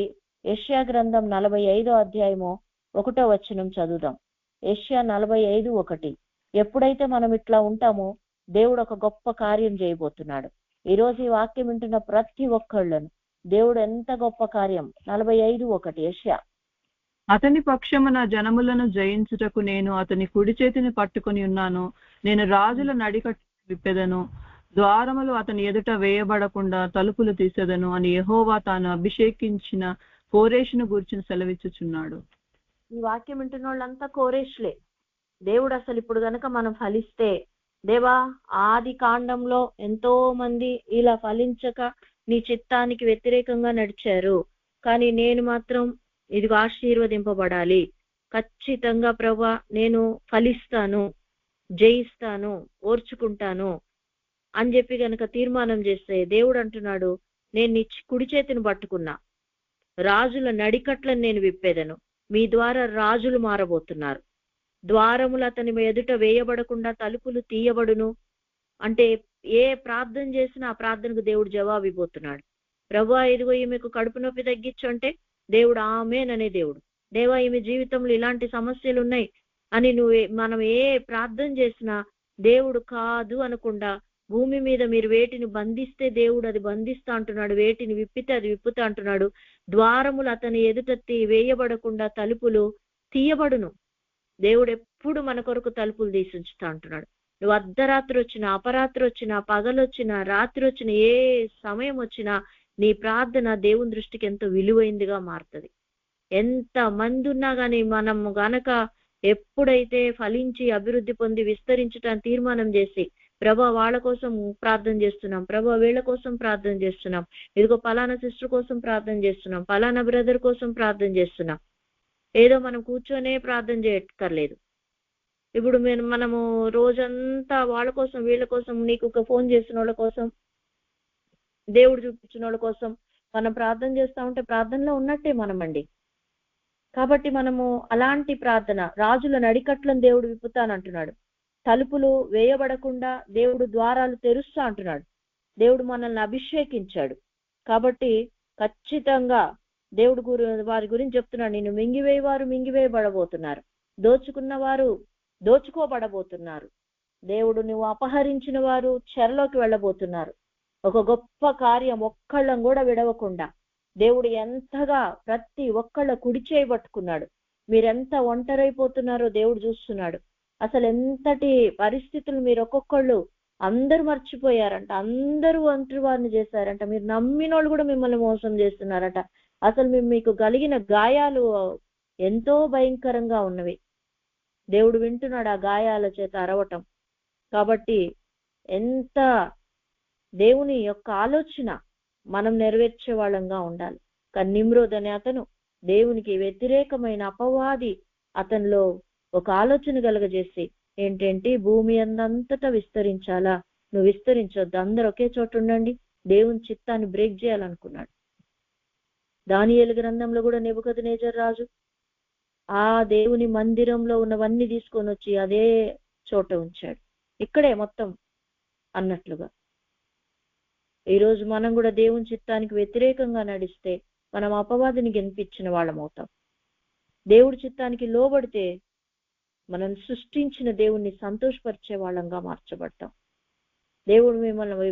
A: యెషయా గ్రంథం 45వ అధ్యాయము 1వ వచనం చదువుదాం. యెషయా 45:1. ఎప్పుడైతే మనం ఇట్లా ఉంటామో దేవుడు ఒక గొప్ప కార్యం చేయబోతున్నాడు. ఈ రోజు ఈ వాక్యం వింటున్న ప్రతి ఒక్కళ్ళను దేవుడు ఎంత గొప్ప కార్యం. 45:1 యెషయా.
C: అతని పక్షమున జనములను జయించుటకు నేను అతని కుడి చేతిని పట్టుకొని ఉన్నాను. నేను రాజుల నడికట్టు విప్పెదను, ద్వారములు అతని ఎదుట వేయబడకుండా తలుపులు తీసేదను అని యెహోవా తాను అభిషేకించిన కోరేషును గూర్చిన సెలవిచ్చుచున్నాడు.
A: ఈ వాక్యం వింటున్న వాళ్ళంతా కోరేష్లే. దేవుడు అసలు ఇప్పుడు గనక మనం ఫలిస్తే, దేవా ఆది కాండంలో ఎంతో మంది ఇలా ఫలించక నీ చిత్తానికి వ్యతిరేకంగా నడిచారు, కానీ నేను మాత్రం ఇదిగో ఆశీర్వదింపబడాలి, ఖచ్చితంగా ప్రభా నేను ఫలిస్తాను, జయిస్తాను, ఓర్చుకుంటాను అని చెప్పి గనక తీర్మానం చేస్తే దేవుడు అంటున్నాడు, నేను నీ కుడి చేతిని పట్టుకున్నా, రాజుల నడికట్లను నేను విప్పేదను, మీ ద్వారా రాజులు మారబోతున్నారు, ద్వారములు అతని ఎదుట వేయబడకుండా తలుపులు తీయబడును. అంటే ఏ ప్రార్థన చేసినా ఆ ప్రార్థనకు దేవుడు జవాబు ఇవ్వబోతున్నాడు. ప్రభా ఇదిగో ఈమెకు కడుపు నొప్పి తగ్గించు అంటే దేవుడు ఆమేన్ అనే దేవుడు. దేవా ఈమె జీవితంలో ఇలాంటి సమస్యలు ఉన్నాయి అని మనం ఏ ప్రార్థన చేసినా దేవుడు కాదు అనకుండా, భూమి మీద మీరు వేటిని బంధిస్తే దేవుడు అది బంధిస్తా అంటున్నాడు, వేటిని విప్పితే అది విప్పుతా అంటున్నాడు. ద్వారములు అతని ఎదుట వేయబడకుండా తలుపులు తీయబడును. దేవుడు ఎప్పుడు మన కొరకు తలుపులు తీసి ఉంచుతా అంటున్నాడు. నువ్వు అర్ధరాత్రి వచ్చినా, అపరాత్రి వచ్చినా, పగలొచ్చినా, రాత్రి వచ్చినా, ఏ సమయం వచ్చినా నీ ప్రార్థన దేవుని దృష్టికి ఎంతో విలువైందిగా మారుతుంది. ఎంత మంది ఉన్నా గానీ మనం గనక ఎప్పుడైతే ఫలించి అభివృద్ధి పొంది విస్తరించడానికి తీర్మానం చేసి, ప్రభా వాళ్ళ కోసం ప్రార్థన చేస్తున్నాం, ప్రభా వీళ్ళ కోసం ప్రార్థన చేస్తున్నాం, ఇదిగో పలానా సిస్టర్ కోసం ప్రార్థన చేస్తున్నాం, పలానా బ్రదర్ కోసం ప్రార్థన చేస్తున్నాం, ఏదో మనం కూర్చొనే ప్రార్థన చేయక్కర్లేదు. ఇప్పుడు మనము రోజంతా వాళ్ళ కోసం వీళ్ళ కోసం, నీకు ఒక ఫోన్ చేసిన వాళ్ళ కోసం, దేవుడు చూపించిన వాళ్ళ కోసం మనం ప్రార్థన చేస్తా ఉంటే ప్రార్థనలో ఉన్నట్టే మనమండి. కాబట్టి మనము అలాంటి ప్రార్థన, రాజుల నడికట్లను దేవుడు విప్పుతానంటున్నాడు, తలుపులు వేయబడకుండా దేవుడు ద్వారాలు తెరుస్తా అంటున్నాడు. దేవుడు మనల్ని అభిషేకించాడు. కాబట్టి ఖచ్చితంగా దేవుడు వారి గురించి చెప్తున్నాడు, నిన్ను మింగివేయవారు మింగివేయబడబోతున్నారు, దోచుకున్న వారు దోచుకోబడబోతున్నారు, దేవుడు నువ్వు అపహరించిన వారు చెరలోకి వెళ్ళబోతున్నారు. ఒక గొప్ప కార్యం ఒక్కళ్ళం కూడా విడవకుండా దేవుడు ఎంతగా ప్రతి ఒక్కళ్ళ కుడి చేయి పట్టుకున్నాడు. మీరెంత ఒంటరైపోతున్నారో దేవుడు చూస్తున్నాడు. అసలు ఎంతటి పరిస్థితులు మీరు ఒక్కొక్కళ్ళు అందరూ మర్చిపోయారంట, అందరూ ఒంటరి వారిని చేశారంట, మీరు నమ్మినోళ్ళు కూడా మిమ్మల్ని మోసం చేస్తున్నారట. అసలు మీకు కలిగిన గాయాలు ఎంతో భయంకరంగా ఉన్నవి. దేవుడు వింటున్నాడు ఆ గాయాల చేత అరవటం. కాబట్టి ఎంత దేవుని యొక్క ఆలోచన మనం నెరవేర్చే వాళ్ళంగా ఉండాలి. కానీ నిమ్రోద్ అనే అతను దేవునికి వ్యతిరేకమైన అపవాది అతనిలో ఒక ఆలోచన కలగజేసి, ఏంటంటే భూమి అంతటా విస్తరించాలా, నువ్వు విస్తరించొద్దు, అందరూ ఒకే చోట ఉండండి, దేవుని చిత్తాన్ని బ్రేక్ చేయాలనుకున్నాడు. దానియేలు గ్రంథంలో కూడా నెబుకద్నెజర్ రాజు ఆ దేవుని మందిరంలో ఉన్నవన్నీ తీసుకొని వచ్చి అదే చోట ఉంచాడు, ఇక్కడే మొత్తం అన్నట్లుగా. ఈరోజు మనం కూడా దేవుని చిత్తానికి వ్యతిరేకంగా నడిస్తే మనం అపవాదిని గెలిపించిన వాళ్ళం అవుతాం. దేవుడి చిత్తానికి లోబడితే మనం సృష్టించిన దేవుణ్ణి సంతోషపరిచే వాళ్ళంగా మార్చబడతాం. దేవుడు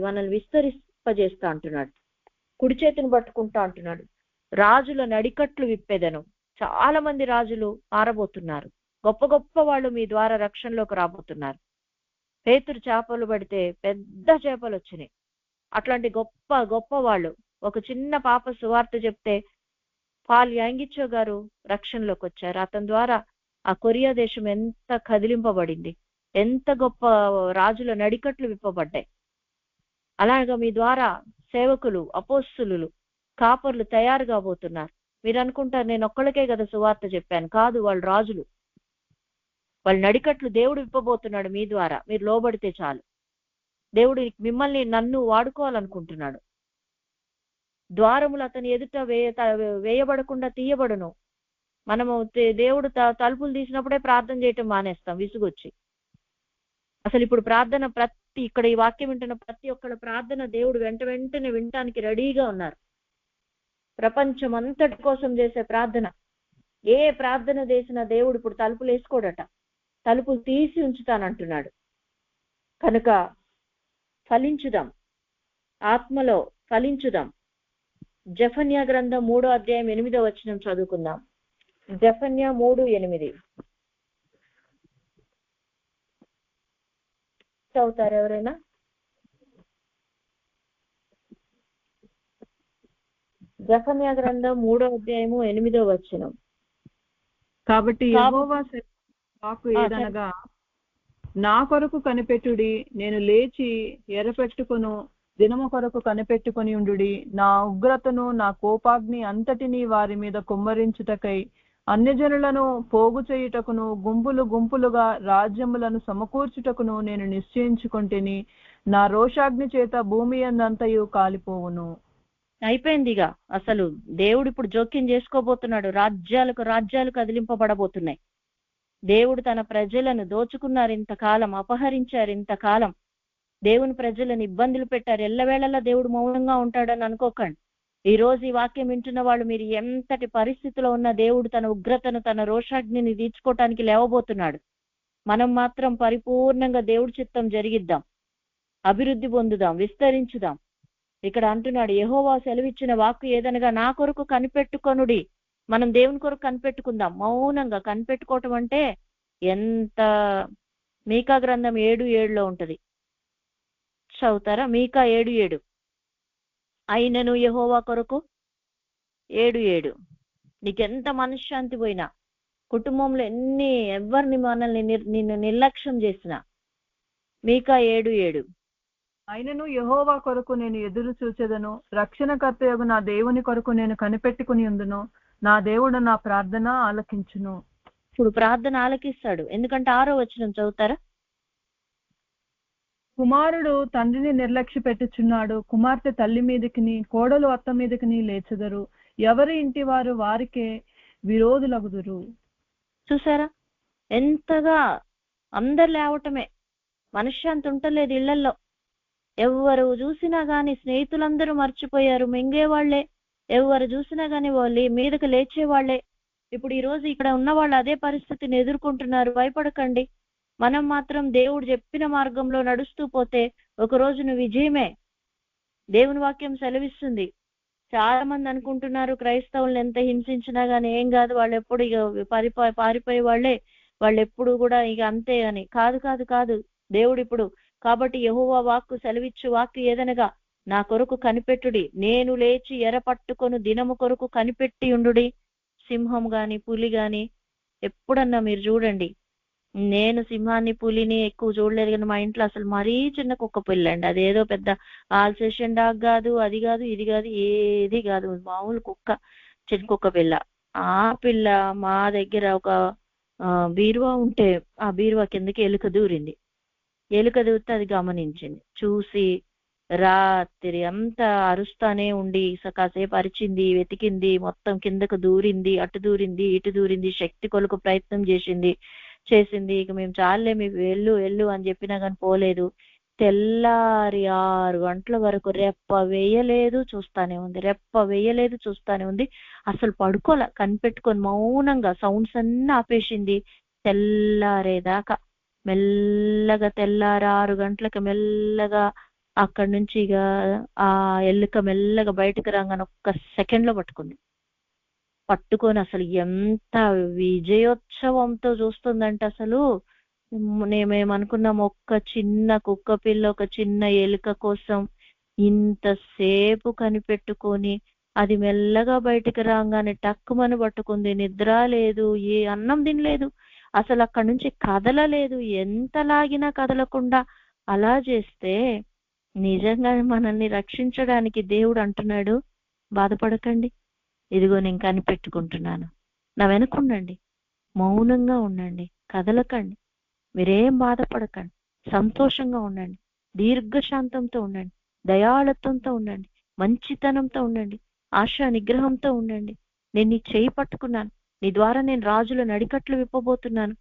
A: మనల్ని విస్తరింపజేస్తా అంటున్నాడు, కుడి చేతిని పట్టుకుంటా అంటున్నాడు. రాజుల నడికట్లు విప్పెదను. చాలా మంది రాజులు మారబోతున్నారు. గొప్ప గొప్ప వాళ్ళు మీ ద్వారా రక్షణలోకి రాబోతున్నారు. పేతురు చేపలు పడితే పెద్ద చేపలు వచ్చినాయి. అట్లాంటి గొప్ప గొప్ప వాళ్ళు, ఒక చిన్న పాప సువార్త చెప్తే పాల్ యాంగిచో గారు రక్షణలోకి వచ్చారు. అతని ద్వారా ఆ కొరియా దేశం ఎంత కదిలింపబడింది, ఎంత గొప్ప రాజుల నడికట్లు విప్పబడ్డాయి. అలాగా మీ ద్వారా సేవకులు, అపోస్తులు, కాపర్లు తయారు కాబోతున్నారు. మీరు అనుకుంటారు నేను ఒక్కళ్ళకే కదా సువార్త చెప్పాను. కాదు, వాళ్ళు రాజులు. వాళ్ళ నడికట్లు దేవుడు విప్పబోతున్నాడు మీ ద్వారా. మీరు లోబడితే చాలు. దేవుడు మిమ్మల్ని నన్ను వాడుకోవాలనుకుంటున్నాడు. ద్వారములు అతని ఎదుట వేయబడకుండా తీయబడును. మనము దేవుడు తలుపులు తీసినప్పుడే ప్రార్థన చేయటం మానేస్తాం విసుగొచ్చి. అసలు ఇప్పుడు ప్రార్థన ఇక్కడ ఈ వాక్యం వింటున్న ప్రతి ఒక్కళ్ళ ప్రార్థన దేవుడు వెంటనే వినటానికి రెడీగా ఉన్నారు. ప్రపంచం అంతటి కోసం చేసే ప్రార్థన, ఏ ప్రార్థన చేసిన దేవుడు ఇప్పుడు తలుపులు వేసుకోడట, తలుపులు తీసి ఉంచుతానంటున్నాడు. కనుక ఫలించుదాం, ఆత్మలో ఫలించుదాం. జెఫన్యా గ్రంథం 3వ అధ్యాయం 8వ వచనం చదువుకుందాం. జెఫన్యా 3:8 చదువుతారు ఎవరైనా? జెఫన్యా గ్రంథం 3వ అధ్యాయము 8వ వచనం.
C: కాబట్టి యెహోవా వాక్కు ఏదనగా, నా కొరకు కనిపెట్టుడి, నేను లేచి ఎరపెట్టుకొను దినము కొరకు కనిపెట్టుకొని ఉండుడి. నా ఉగ్రతను, నా కోపాగ్ని అంతటినీ వారి మీద కుమ్మరించుటకై అన్యజనులను పోగు చేయుటకును గుంపులు గుంపులుగా రాజ్యములను సమకూర్చుటకును నేను నిశ్చయించుకొంటిని. నా రోషాగ్ని చేత భూమి అందంతయు కాలిపోవును.
A: అయిపోయిందిగా. అసలు దేవుడు ఇప్పుడు జోక్యం చేసుకోబోతున్నాడు. రాజ్యాలు కదిలింపబడబోతున్నాయి. దేవుడు తన ప్రజలను దోచుకున్నారు ఇంతకాలం, అపహరించారు ఇంతకాలం, దేవుని ప్రజలను ఇబ్బందులు పెట్టారు. ఎల్లవేళలా దేవుడు మౌనంగా ఉంటాడని అనుకోకండి. ఈ రోజు ఈ వాక్యం వింటున్న వాళ్ళు, మీరు ఎంతటి పరిస్థితిలో ఉన్న దేవుడు తన ఉగ్రతను, తన రోషాగ్నిని తీర్చుకోవటానికి లేవబోతున్నాడు. మనం మాత్రం పరిపూర్ణంగా దేవుడి చిత్తం జరిగిద్దాం, అభివృద్ధి పొందుదాం, విస్తరించుదాం. ఇక్కడ అంటున్నాడు, యెహోవా సెలవిచ్చిన వాక్కు ఏదనగా, నా కొరకు కనిపెట్టుకొనుడి. మనం దేవుని కొరకు కనిపెట్టుకుందాం. మౌనంగా కనిపెట్టుకోవటం అంటే ఎంత, మీకా గ్రంథం 7:7 ఉంటది, చదువుతారా? మీకా 7:7. అయినను యెహోవా కొరకు 7:7. నీకెంత మనశ్శాంతి పోయినా, కుటుంబంలో ఎవరిని నిన్ను నిర్లక్ష్యం చేసినా, మీకా 7:7.
C: అయినను యెహోవా కొరకు నేను ఎదురు చూచెదను, రక్షణకర్తయగు నా దేవుని కొరకు నేను కనిపెట్టుకుని ఉందును. నా దేవుడు నా ప్రార్థన ఆలకించును.
A: ఇప్పుడు ప్రార్థన ఆలకిస్తాడు. ఎందుకంటే 6వ వచనం చదువుతారా?
C: కుమారుడు తండ్రిని నిర్లక్ష్య పెట్టుచున్నాడు, కుమార్తె తల్లి మీదకిని, కోడలు అత్త మీదకిని లేచెదరు, ఎవరి ఇంటి వారు వారికే విరోధులగుదురు.
A: చూసారా ఎంతగా అందరు లేవటమే, మనశ్శాంతి ఉంటలేదు ఇళ్లల్లో. ఎవరు చూసినా గాని స్నేహితులందరూ మర్చిపోయారు, మింగేవాళ్లే. ఎవరు చూసినా గాని వాళ్ళు మీదకి లేచేవాళ్లే. ఇప్పుడు ఈ రోజు ఇక్కడ ఉన్న వాళ్ళు అదే పరిస్థితిని ఎదుర్కొంటున్నారు. భయపడకండి. మనం మాత్రం దేవుడు చెప్పిన మార్గంలో నడుస్తూ పోతే ఒక రోజున విజయమే. దేవుని వాక్యం సెలవిస్తుంది. చాలా మంది అనుకుంటున్నారు క్రైస్తవులను ఎంత హింసించినా గానీ ఏం కాదు, వాళ్ళు ఎప్పుడు ఇక పారిపోయే వాళ్ళే, వాళ్ళు ఎప్పుడు కూడా ఇక అంతే అని. కాదు కాదు కాదు, దేవుడు ఇప్పుడు కాబట్టి యెహోవా వాక్కు సెలవిచ్చు వాక్కు ఏదనగా, నా కొరకు కనిపెట్టుడి, నేను లేచి ఎర పట్టుకొను దినము కొరకు కనిపెట్టి ఉండుడి. సింహం గాని పులి గాని ఎప్పుడన్నా మీరు చూడండి, నేను సింహాన్ని పులిని ఎక్కువ చూడలేదు కానీ మా ఇంట్లో అసలు మరీ చిన్న కుక్క పిల్లండి. అదేదో పెద్ద ఆల్సేషన్ డాగ్ కాదు, అది కాదు ఇది కాదు, ఏది కాదు, మామూలు కుక్క, చిన్న కుక్క పిల్ల. ఆ పిల్ల మా దగ్గర ఒక బీరువా ఉంటే ఆ బీరువా కిందకి ఎలుక దూరింది. ఎలుక దూరితే అది గమనించింది, చూసి రాత్రి అంతా అరుస్తానే ఉండి కాసేపు అరిచింది, వెతికింది, మొత్తం కిందకు దూరింది, అటు దూరింది ఇటు దూరింది, శక్తి కొరకు ప్రయత్నం చేసింది. ఇక మేము చాలే మీకు వెళ్ళు అని చెప్పినా కానీ పోలేదు. తెల్లారి 6 గంటల వరకు రెప్ప వేయలేదు, చూస్తానే ఉంది. అసలు పడుకోలే, కనిపెట్టుకొని మౌనంగా సౌండ్స్ అన్నీ ఆపేసింది. తెల్లారేదాకా మెల్లగా, తెల్లారి 6 గంటలకు మెల్లగా అక్కడి నుంచి ఇక ఆ ఎల్లుక మెల్లగా బయటకు రాగానే ఒక్క సెకండ్ లో పట్టుకుంది. పట్టుకొని అసలు ఎంత విజయోత్సవంతో చూస్తుందంటే అసలు మేమేమనుకున్నాం, ఒక్క చిన్న కుక్క పిల్ల, ఒక చిన్న ఎలుక కోసం ఇంతసేపు కనిపెట్టుకొని అది మెల్లగా బయటికి రాగానే టక్కుమని పట్టుకుంది. నిద్ర లేదు, ఏ అన్నం తినలేదు, అసలు అక్కడి నుంచి కదలలేదు. ఎంత లాగినా కదలకుండా అలా చేస్తే నిజంగా మనల్ని రక్షించడానికి దేవుడు అంటున్నాడు, బాధపడకండి, ఇదిగో నేను కనిపెట్టుకుంటున్నాను, నా వెనుకుండండి, మౌనంగా ఉండండి, కదలకండి, మీరేం బాధపడకండి, సంతోషంగా ఉండండి, దీర్ఘశాంతంతో ఉండండి, దయాళత్వంతో ఉండండి, మంచితనంతో ఉండండి, ఆశా నిగ్రహంతో ఉండండి. నేను నీ చేయి పట్టుకున్నాను, నీ ద్వారా నేను రాజుల నడికట్లు విప్పబోతున్నాను,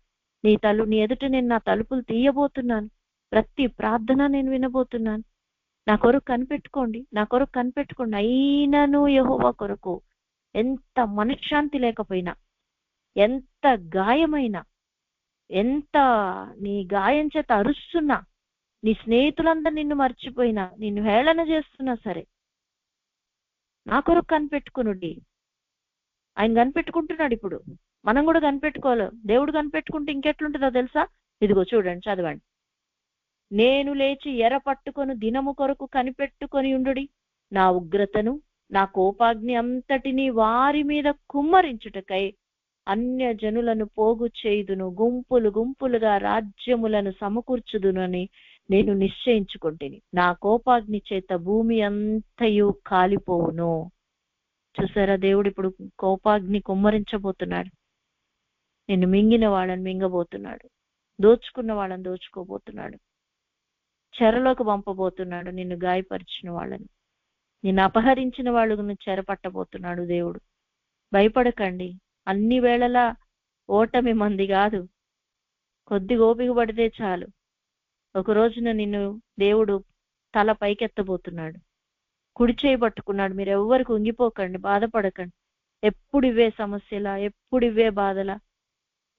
A: నీ ఎదుట నేను నా తలుపులు తీయబోతున్నాను, ప్రతి ప్రార్థన నేను వినబోతున్నాను. నా కొరకు కనిపెట్టుకోండి, నా కొరకు కనిపెట్టుకోండి. అయినను యెహోవా కొరకు ఎంత మనశ్శాంతి లేకపోయినా, ఎంత గాయమైనా, ఎంత నీ గాయం చేత అరుస్తున్నా, నీ స్నేహితులందరూ నిన్ను మర్చిపోయినా, నిన్ను హేళన చేస్తున్నా సరే, నా కొరకు కనిపెట్టుకునుడి. ఆయన కనిపెట్టుకుంటున్నాడు. ఇప్పుడు మనం కూడా కనిపెట్టుకోవాలి. దేవుడు కనిపెట్టుకుంటే ఇంకెట్లుంటుందో తెలుసా? ఇదిగో చూడండి, చదవండి. నేను లేచి ఎర పట్టుకొని దినము కొరకు కనిపెట్టుకొని ఉండుడి, నా ఉగ్రతను నా కోపాగ్ని అంతటిని వారి మీద కుమ్మరించుటకై అన్య జనులను పోగు చేయుదును, గుంపులు గుంపులుగా రాజ్యములను సమకూర్చుదునని నేను నిశ్చయించుకుంటుని. నా కోపాగ్ని చేత భూమి అంతయు కాలిపోవును. చూసారా, దేవుడు ఇప్పుడు కోపాగ్ని కుమ్మరించబోతున్నాడు. నిన్ను మింగిన వాళ్ళని మింగబోతున్నాడు, దోచుకున్న వాళ్ళని దోచుకోబోతున్నాడు, చెరలోకి పంపబోతున్నాడు నిన్ను గాయపరిచిన వాళ్ళని, నిన్ను అపహరించిన వాళ్ళను చెరపట్టబోతున్నాడు దేవుడు. భయపడకండి, అన్ని వేళలా ఓటమి మంది కాదు. కొద్ది ఓపిక పడితే చాలు, ఒక రోజున నిన్ను దేవుడు తల పైకెత్తబోతున్నాడు, కుడి చేయి పట్టుకున్నాడు. మీరు ఎవ్వరికి ఉంగిపోకండి, బాధపడకండి. ఎప్పుడు ఇవే సమస్యలా, ఎప్పుడు ఇవే బాధలా,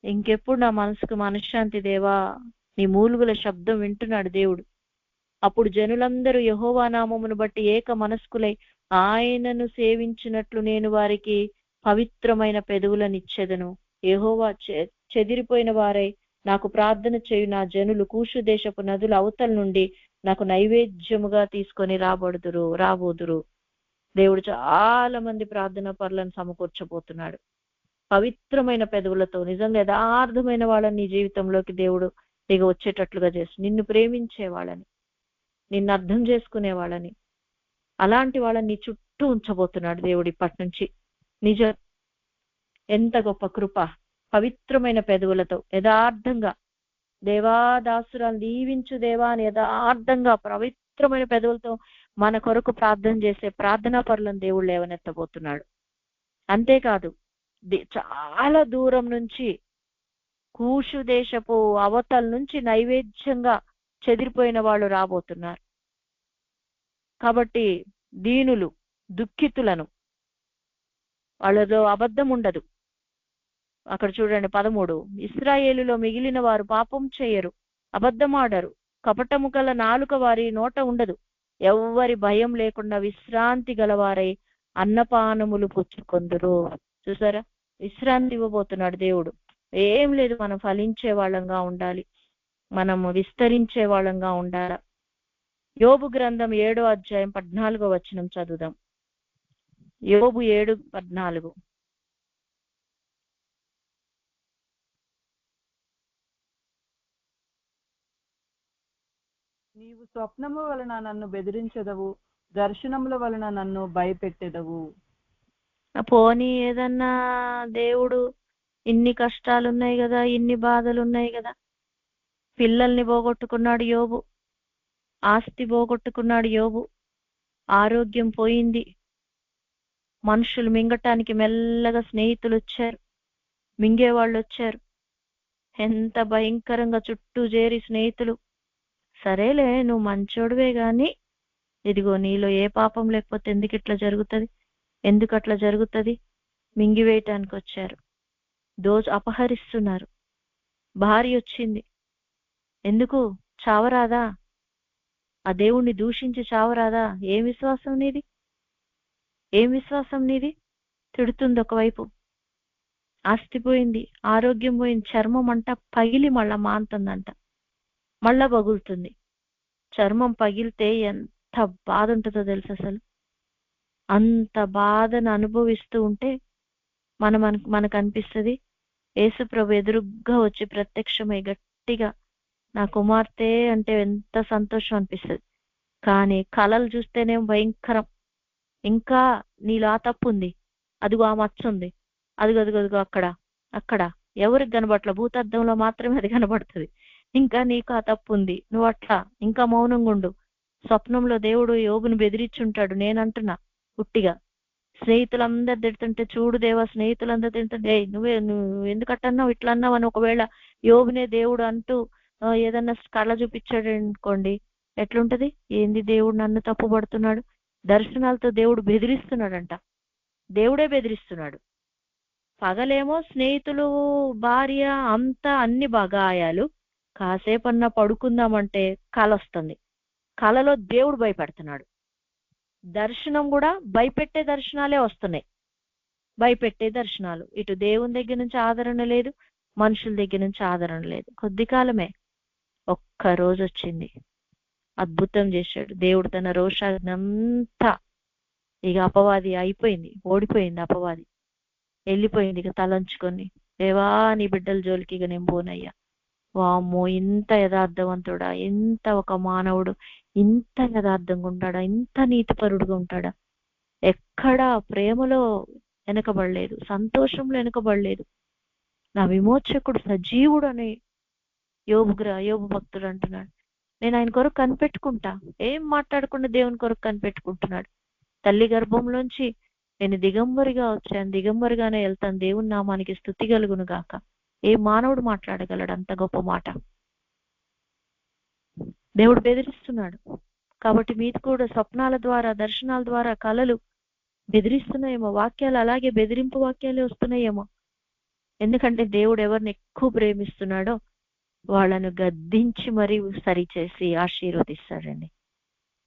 A: ఇంకెప్పుడు నా మనసుకు మనశ్శాంతి దేవా, నీ మూలుగుల శబ్దం వింటున్నాడు దేవుడు. అప్పుడు జనులందరూ యెహోవా నామమును బట్టి ఏక మనస్కులై ఆయనను సేవించినట్లు నేను వారికి పవిత్రమైన పెదవులనిచ్చెదను. యెహోవా చెదిరిపోయిన వారై నాకు ప్రార్థన చేయు నా జనులు కూషు దేశపు నదుల అవతల నుండి నాకు నైవేద్యముగా తీసుకొని రాబోదురు. దేవుడు చాలా మంది ప్రార్థనా పరులను సమకూర్చబోతున్నాడు పవిత్రమైన పెదవులతో. నిజంగా యథార్థమైన వాళ్ళని నీ జీవితంలోకి దేవుడు దిగ వచ్చేటట్లుగా చేస్తు, నిన్ను ప్రేమించే వాళ్ళని, నిన్ను అర్థం చేసుకునే వాళ్ళని, అలాంటి వాళ్ళని నీ చుట్టూ ఉంచబోతున్నాడు దేవుడు ఇప్పటి నుంచి. నిజం, ఎంత గొప్ప కృప! పవిత్రమైన పెదవులతో యథార్థంగా, దేవాదాసురాలు దీవించు దేవా అని యథార్థంగా పవిత్రమైన పెదవులతో మన కొరకు ప్రార్థన చేసే ప్రార్థనా పరులను దేవుడు లేవనెత్తబోతున్నాడు. అంతేకాదు, చాలా దూరం నుంచి కూషు దేశపు అవతల నుంచి నైవేద్యంగా చెదిరిపోయిన వాళ్ళు రాబోతున్నారు. కాబట్టి దీనులు, దుఃఖితులను, వాళ్ళలో అబద్ధం ఉండదు. అక్కడ చూడండి 13, ఇశ్రాయేలులో మిగిలిన వారు పాపం చేయరు, అబద్ధమాడరు, కపటము గల నాలుక వారి నోట ఉండదు, ఎవ్వరి భయం లేకుండా విశ్రాంతి గలవారై అన్నపానములు పుచ్చుకొందురు. చూసారా, విశ్రాంతి ఇవ్వబోతున్నాడు దేవుడు. ఏం లేదు, మనం ఫలించే వాళ్ళంగా ఉండాలి, మనము విస్తరించే వాళ్ళంగా ఉండాలి. యోబు గ్రంథం 7వ అధ్యాయం 14వ వచనం చదువుదాం. యోబు 7:14.
C: నీవు స్వప్నము వలన నన్ను బెదిరించదవు, దర్శనముల వలన నన్ను భయపెట్టెదవు.
A: పోనీ ఏదన్నా దేవుడు, ఇన్ని కష్టాలున్నాయి కదా, ఇన్ని బాధలున్నాయి కదా, పిల్లల్ని పోగొట్టుకున్నాడు యోబు, ఆస్తి పోగొట్టుకున్నాడు యోబు, ఆరోగ్యం పోయింది, మనుషులు మింగటానికి మెల్లగా స్నేహితులు వచ్చారు, మింగేవాళ్ళు వచ్చారు, ఎంత భయంకరంగా చుట్టూ చేరి స్నేహితులు, సరేలే నువ్వు మంచోడువే గాని ఇదిగో నీలో ఏ పాపం లేకపోతే ఎందుకు ఇట్లా జరుగుతుంది, ఎందుకు అట్లా జరుగుతుంది, మింగివేయటానికి వచ్చారు, అపహరిస్తున్నారు, భార్య వచ్చింది, ఎందుకు చావరాదా, ఆ దేవుణ్ణి దూషించి చావరాదా, ఏం విశ్వాసం నీది, ఏం విశ్వాసం నీది, తిడుతుంది ఒకవైపు,
B: ఆస్తి పోయింది, ఆరోగ్యం పోయింది, చర్మం అంట పగిలి మళ్ళా మాంతుందంట, మళ్ళా పగులుతుంది. చర్మం పగిలితే ఎంత బాధ ఉంటుందో తెలుసు అసలు. అంత బాధను అనుభవిస్తూ ఉంటే మనకు అనిపిస్తుంది యేసుప్రభు ఎదురుగ్గా వచ్చి ప్రత్యక్షమై గట్టిగా నా కుమార్తె అంటే ఎంత సంతోషం అనిపిస్తుంది. కానీ కళలు చూస్తేనేమో భయంకరం. ఇంకా నీలో ఆ తప్పు ఉంది, అదిగో ఆ మచ్చ ఉంది, అదిగో అక్కడ అక్కడ ఎవరికి కనబట్ల భూతద్దంలో మాత్రమే అది కనబడుతుంది. ఇంకా నీకు ఆ తప్పు ఉంది, నువ్వు అట్లా ఇంకా మౌనంగా ఉండు. స్వప్నంలో దేవుడు యోబుని బెదిరించుంటాడు. నేనంటున్నా పుట్టిగా, స్నేహితులందరు తిడుతుంటే చూడు దేవా, స్నేహితులందరూ తింటుంటే నువ్వు ఎందుకు అట్టన్నావు ఇట్లా అన్నావు అని ఒకవేళ యోబునే దేవుడు అంటూ ఏదన్నా కళ్ళ చూపించాడు అనుకోండి, ఎట్లుంటది? ఏంది దేవుడు నన్ను తప్పు పడుతున్నాడు? దర్శనాలతో దేవుడు బెదిరిస్తున్నాడంట. దేవుడే బెదిరిస్తున్నాడు. పగలేమో స్నేహితులు, భార్య అంతా అన్ని బాగాయాలు. కాసేపన్నా పడుకుందామంటే కల వస్తుంది. కలలో దేవుడు భయపెడుతున్నాడు. దర్శనం కూడా భయపెట్టే దర్శనాలే వస్తున్నాయి. భయపెట్టే దర్శనాలు. ఇటు దేవుని దగ్గర నుంచి ఆదరణ లేదు, మనుషుల దగ్గర నుంచి ఆదరణ లేదు. కొద్ది కాలమే, ఒక్క రోజు వచ్చింది, అద్భుతం చేశాడు దేవుడు. తన రోషాగ్నంతా ఇక అపవాది అయిపోయింది, ఓడిపోయింది అపవాది, వెళ్ళిపోయింది. ఇక తలంచుకొని దేవా నీ బిడ్డల జోలికి ఇక నేను పోనయ్యా. వామ్మో, ఇంత యథార్థవంతుడా, ఇంత ఒక మానవుడు ఇంత యథార్థంగా ఉంటాడా, ఇంత నీతిపరుడుగా ఉంటాడా? ఎక్కడా ప్రేమలో వెనకబడలేదు, సంతోషంలో వెనకబడలేదు. నా విమోచకుడు సజీవుడు అని యోబు భక్తుడు అంటున్నాడు. నేను ఆయన కొరకు కనిపెట్టుకుంటా, ఏం మాట్లాడకుండా దేవుని కొరకు కనిపెట్టుకుంటున్నాడు. తల్లి గర్భంలోంచి నేను దిగంబరిగా వచ్చాను, దిగంబరిగానే వెళ్తాను, దేవుని నామానికి స్తుతి కలుగును గాక. ఏ మానవుడు మాట్లాడగలడు అంత గొప్ప మాట? దేవుడు బెదిరిస్తున్నాడు. కాబట్టి మీది కూడా స్వప్నాల ద్వారా, దర్శనాల ద్వారా, కళలు బెదిరిస్తున్నాయేమో, వాక్యాలు అలాగే బెదిరింపు వాక్యాలే వస్తున్నాయేమో. ఎందుకంటే దేవుడు ఎవరిని ఎక్కువ ప్రేమిస్తున్నాడో వాళ్ళను గద్దించి మరీ సరిచేసి ఆశీర్వదిస్తాడండి.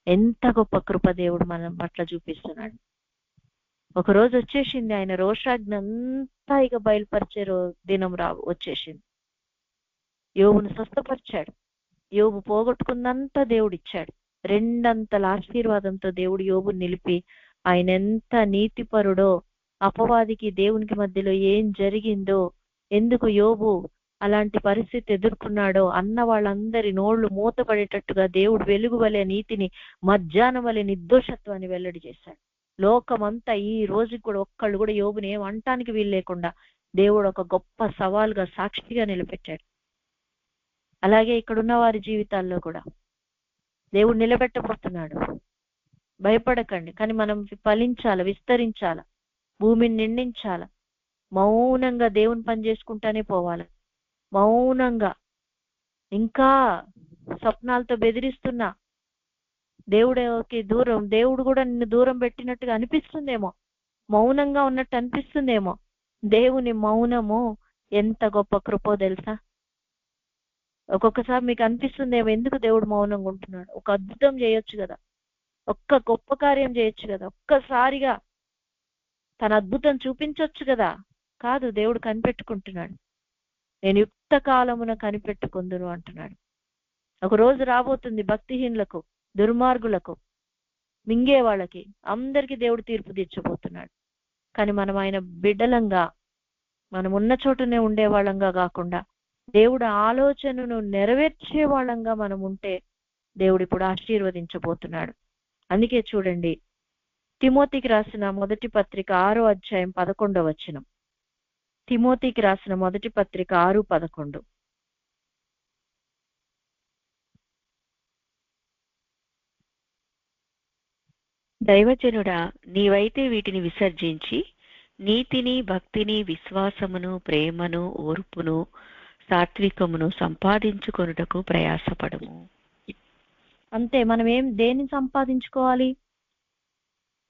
B: ఎంత గొప్ప కృప దేవుడు మనం పట్ల చూపిస్తున్నాడు. ఒక రోజు వచ్చేసింది, ఆయన రోషాగ్ని అంతా ఇక బయలుపరిచే దినం వచ్చేసింది. యోబును స్వస్థపరిచాడు. యోబు పోగొట్టుకుందంతా దేవుడు ఇచ్చాడు. రెండంతల ఆశీర్వాదంతో దేవుడు యోబుని నిలిపి, ఆయన ఎంత నీతిపరుడో, అపవాదికి దేవునికి మధ్యలో ఏం జరిగిందో, ఎందుకు యోబు అలాంటి పరిస్థితి ఎదుర్కొన్నాడో అన్న వాళ్ళందరి నోళ్లు మూతపడేటట్టుగా దేవుడు వెలుగు వలె నీతిని, మధ్యాహ్నం వలె నిర్దోషత్వాన్ని వెల్లడి చేశాడు. లోకమంతా ఈ రోజుకి కూడా ఒక్కళ్ళు కూడా యోబుని ఏం అంటానికి వీలు లేకుండా దేవుడు ఒక గొప్ప సవాలుగా, సాక్షిగా నిలబెట్టాడు. అలాగే ఇక్కడున్న వారి జీవితాల్లో కూడా దేవుడు నిలబెట్టబోతున్నాడు. భయపడకండి, కానీ మనం ఫలించాల, విస్తరించాల, భూమిని నిండించాల. మౌనంగా దేవుని పని చేసుకుంటానే పోవాలి. మౌనంగా, ఇంకా స్వప్నాలతో బెదిరిస్తున్నా దేవుడికి దూరం, దేవుడు కూడా నిన్ను దూరం పెట్టినట్టుగా అనిపిస్తుందేమో, మౌనంగా ఉన్నట్టు అనిపిస్తుందేమో. దేవుని మౌనము ఎంత గొప్ప కృపో తెలుసా? ఒక్కొక్కసారి మీకు అనిపిస్తుందేమో, ఎందుకు దేవుడు మౌనంగా ఉంటున్నాడు? ఒక అద్భుతం చేయొచ్చు కదా, ఒక్క గొప్ప కార్యం చేయొచ్చు కదా, ఒక్కసారిగా తన అద్భుతం చూపించొచ్చు కదా. కాదు, దేవుడు కనిపెట్టుకుంటున్నాడు. నేను యుక్త కాలమున కనిపెట్టుకుందును అంటున్నాడు. ఒక రోజు రాబోతుంది భక్తిహీనులకు, దుర్మార్గులకు, మింగే వాళ్ళకి, అందరికీ దేవుడు తీర్పు తీర్చబోతున్నాడు. కానీ మనం ఆయన బిడ్డలంగా, మనం ఉన్న చోటనే ఉండే వాళ్ళంగా కాకుండా దేవుడు ఆలోచనను నెరవేర్చే వాళ్ళంగా మనం ఉంటే దేవుడు ఇప్పుడు ఆశీర్వదించబోతున్నాడు. అందుకే చూడండి, తిమోతికి రాసిన మొదటి పత్రిక 6వ అధ్యాయం 11వ వచనం. తిమోతికి రాసిన మొదటి పత్రిక 6:11.
A: దైవజనుడా, నీవైతే వీటిని విసర్జించి నీతిని, భక్తిని, విశ్వాసమును, ప్రేమను, ఓర్పును, సాత్వికమును సంపాదించుకొనుటకు ప్రయాసపడము.
B: అంతే. మనం దేన్ని సంపాదించుకోవాలి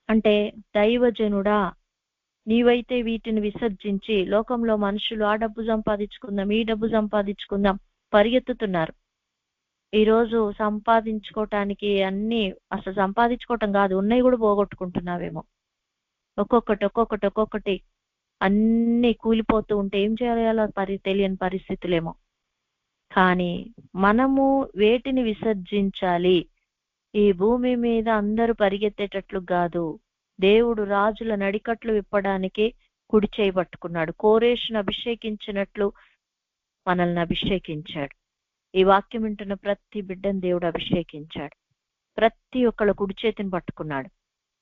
B: అంటే, దైవజనుడా నీవైతే వీటిని విసర్జించి, లోకంలో మనుషులు ఆ డబ్బు సంపాదించుకుందాం, ఈ డబ్బు సంపాదించుకుందాం పరిగెత్తుతున్నారు. ఈరోజు సంపాదించుకోవటానికి అన్ని, అసలు సంపాదించుకోవటం కాదు, ఉన్నాయి కూడా పోగొట్టుకుంటున్నావేమో. ఒక్కొక్కటి అన్ని కూలిపోతూ ఉంటే ఏం చేయాలో తెలియని పరిస్థితులేమో. కానీ మనము వేటిని విసర్జించాలి? ఈ భూమి మీద అందరూ పరిగెత్తేటట్లు కాదు. దేవుడు రాజుల నడికట్లు విప్పడానికి కుడి చేయి పట్టుకున్నాడు. కోరేషును అభిషేకించినట్లు మనల్ని అభిషేకించాడు. ఈ వాక్యం వింటున్న ప్రతి బిడ్డను దేవుడు అభిషేకించాడు. ప్రతి ఒక్కళ్ళ కుడి చేతిని పట్టుకున్నాడు.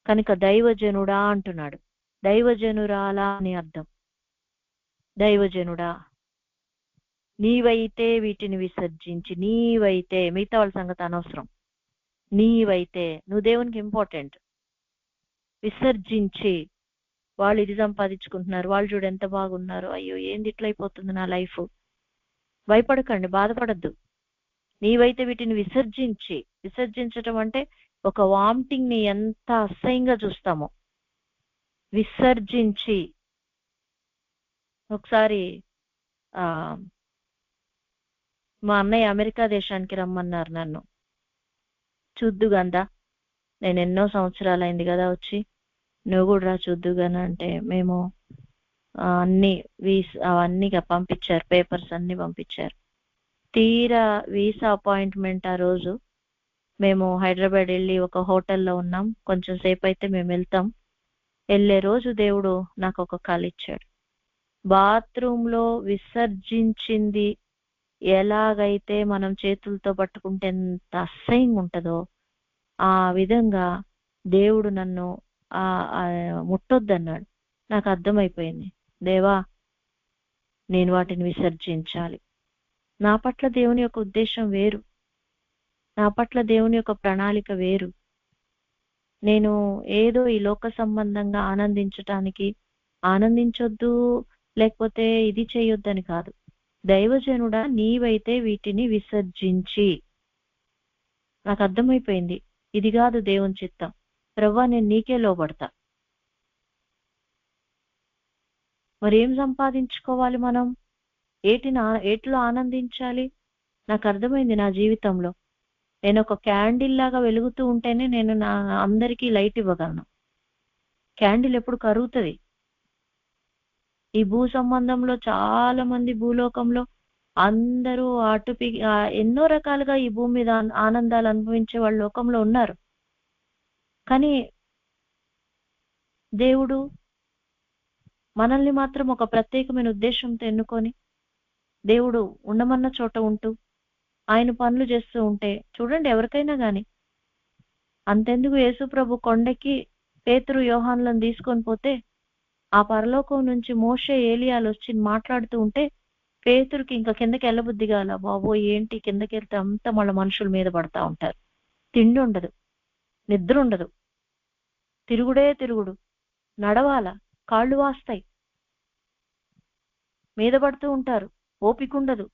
B: కనుక దైవజనుడా అంటున్నాడు. దైవజనురాలా అని అర్థం. దైవజనుడా, నీవైతే వీటిని విసర్జించి, నీవైతే, మిగతా వాళ్ళ సంగతి అనవసరం, నీవైతే, నువ్వు దేవునికి ఇంపార్టెంట్. విసర్జించి, వాళ్ళు ఇది సంపాదించుకుంటున్నారు, వాళ్ళు చూడు ఎంత బాగున్నారు, అయ్యో ఏంది ఇట్లా అయిపోతుంది నా లైఫ్. భయపడకండి, బాధపడద్దు. నీవైతే వీటిని విసర్జించి, విసర్జించటం అంటే ఒక వామిటింగ్ ని ఎంత అసహ్యంగా చూస్తామో, విసర్జించి. ఒకసారి మా అన్నయ్య అమెరికా దేశానికి రమ్మన్నారు నన్ను. చూద్దుగందా, నేను ఎన్నో సంవత్సరాలైంది కదా వచ్చి, నువ్వు కూడా రా చూద్దుగాని అంటే మేము అన్ని అవన్నీ పంపించారు, పేపర్స్ అన్ని పంపించారు. తీరా వీసా అపాయింట్మెంట్ ఆ రోజు మేము హైదరాబాద్ వెళ్ళి ఒక హోటల్లో ఉన్నాం. కొంచెం సేపు అయితే మేము వెళ్తాం. వెళ్ళే రోజు దేవుడు నాకు ఒక కాల్ ఇచ్చాడు. బాత్రూంలో విసర్జించింది ఎలాగైతే మనం చేతులతో పట్టుకుంటే ఎంత అసహ్యంగా ఉంటుందో ఆ విధంగా దేవుడు నన్ను ముట్టొద్దన్నాడు. నాకు అర్థమైపోయింది, దేవా నేను వాటిని విసర్జించాలి. నా పట్ల దేవుని యొక్క ఉద్దేశం వేరు, నా పట్ల దేవుని యొక్క ప్రణాళిక వేరు. నేను ఏదో ఈ లోక సంబంధంగా ఆనందించటానికి ఆనందించొద్దు, లేకపోతే ఇది చేయొద్దని కాదు. దైవజనుడా, నీవైతే వీటిని విసర్జించి. నాకు అర్థమైపోయింది, ఇది కాదు దేవుని చిత్తం. ప్రభువా, నేను నీకే లోబడతా. మరేం సంపాదించుకోవాలి మనం? ఏటిలో ఆనందించాలి? నాకు అర్థమైంది నా జీవితంలో. నేను ఒక క్యాండిల్ లాగా వెలుగుతూ ఉంటేనే నేను అందరికీ లైట్ ఇవ్వగలను. క్యాండిల్ ఎప్పుడు కరుగుతుంది. ఈ భూ సంబంధంలో చాలా మంది భూలోకంలో అందరూ ఎన్నో రకాలుగా ఈ భూమి మీద ఆనందాలు అనుభవించే వాళ్ళ లోకంలో ఉన్నారు. కానీ దేవుడు మనల్ని మాత్రం ఒక ప్రత్యేకమైన ఉద్దేశంతో ఎన్నుకొని, దేవుడు ఉండమన్న చోట ఉంటూ ఆయన పనులు చేస్తూ ఉంటే చూడండి, ఎవరికైనా గాని అంతెందుకు యేసు ప్రభు కొండకి పేతురు యోహానులను తీసుకొని పోతే ఆ పరలోకం నుంచి మోషే ఏలియాలు వచ్చి మాట్లాడుతూ ఉంటే పేతురుకి ఇంకా కిందకి వెళ్ళబుద్ధి కాల. బాబోయ్, ఏంటి కిందకి వెళ్తే అంతా మళ్ళీ మనుషుల మీద పడతా ఉంటారు. తిండి ఉండదు, నిద్ర ఉండదు, తిరుగుడు, నడవాల, కాళ్ళు వాస్తాయి, మీద పడుతూ ఉంటారు, ఓపిక ఉండదు.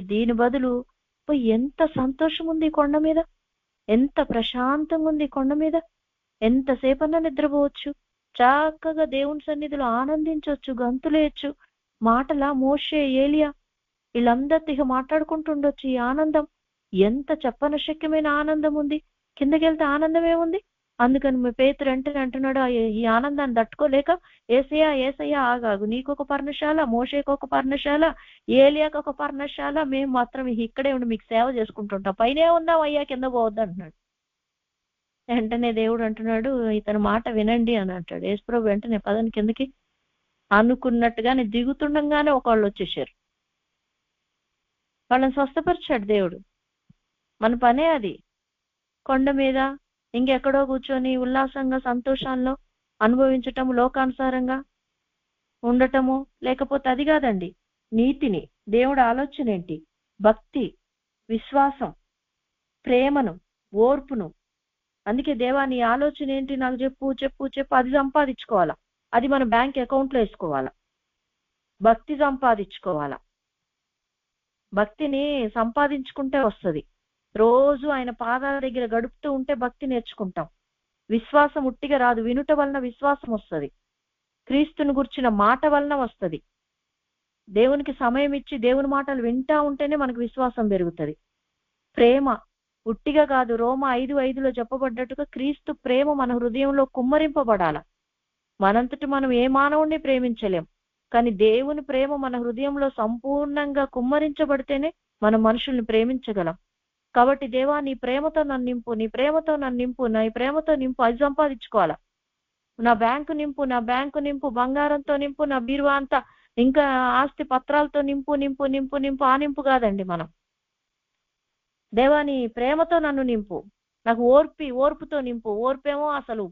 B: దీని బదులు ఎంత సంతోషం ఉంది కొండ మీద, ఎంత ప్రశాంతంగా ఉంది కొండ మీద, ఎంతసేపన్నా నిద్రపోవచ్చు, చక్కగా దేవుని సన్నిధిలో ఆనందించవచ్చు, గంతులేయచ్చు. మాటలా మోషే ఏలియా వీళ్ళందరితో మాట్లాడుకుంటుండొచ్చు. ఈ ఆనందం ఎంత చెప్పనశక్యమైన ఆనందం ఉంది. కిందకెళ్తే ఆనందం ఏముంది? అందుకని పేతురు వెంటనే అంటున్నాడు, ఈ ఆనందాన్ని తట్టుకోలేక, ఏసయ్యా ఆగాగు, నీకొక పర్ణశాల, మోషేకి ఒక పర్ణశాల, ఏలియాకి ఒక పర్ణశాల, మేము మాత్రం ఇక్కడే ఉండి మీకు సేవ చేసుకుంటుంటాం, పైనే ఉన్నాం అయ్యా, కింద పోవద్దు అంటున్నాడు. వెంటనే దేవుడు అంటున్నాడు, ఇతని మాట వినండి అని అంటాడు. యేసుప్రభు వెంటనే పదని కిందకి అనుకున్నట్టుగానే దిగుతుండగానే ఒకళ్ళు వచ్చేసారు. వాళ్ళని స్వస్థపరిచాడు దేవుడు. మన పనే అది. కొండ మీద ఇంకెక్కడో కూర్చొని ఉల్లాసంగా సంతోషాల్లో అనుభవించటము, లోకానుసారంగా ఉండటము, లేకపోతే అది కాదండి. నీతిని, దేవుడు ఆలోచన ఏంటి? భక్తి, విశ్వాసం, ప్రేమను, ఓర్పును. అందుకే దేవా నీ ఆలోచన ఏంటి నాకు చెప్పు, అది సంపాదించుకోవాలా, అది మన బ్యాంక్ అకౌంట్లో వేసుకోవాలా, భక్తి సంపాదించుకోవాలా. భక్తిని సంపాదించుకుంటే వస్తుంది. రోజు ఆయన పాదాల దగ్గర గడుపుతూ ఉంటే భక్తి నేర్చుకుంటాం. విశ్వాసం ఉట్టిగా రాదు, వినుట వలన విశ్వాసం వస్తుంది. క్రీస్తుని గుర్చిన మాట వలన వస్తుంది. దేవునికి సమయం ఇచ్చి దేవుని మాటలు వింటా ఉంటేనే మనకు విశ్వాసం పెరుగుతుంది. ప్రేమ ఉట్టిగా కాదు, రోమా 5:5 చెప్పబడ్డట్టుగా క్రీస్తు ప్రేమ మన హృదయంలో కుమ్మరింపబడాల. మనంతటి మనం ఏ మానవుణ్ణి ప్రేమించలేం, కానీ దేవుని ప్రేమ మన హృదయంలో సంపూర్ణంగా కుమ్మరించబడితేనే మనం మనుషుల్ని ప్రేమించగలం. కాబట్టి దేవా నీ ప్రేమతో నన్ను నింపు, నీ ప్రేమతో నన్ను నింపు, నా ప్రేమతో నింపు, అది సంపాదించుకోవాలా. నా బ్యాంకు నింపు, బంగారంతో నింపు, నా బీరువా అంతా ఇంకా ఆస్తి పత్రాలతో నింపు నింపు నింపు నింపు ఆ నింపు కాదండి. మనం దేవా నీ ప్రేమతో నన్ను నింపు, నాకు ఓర్పుతో నింపు. ఓర్పేమో అసలు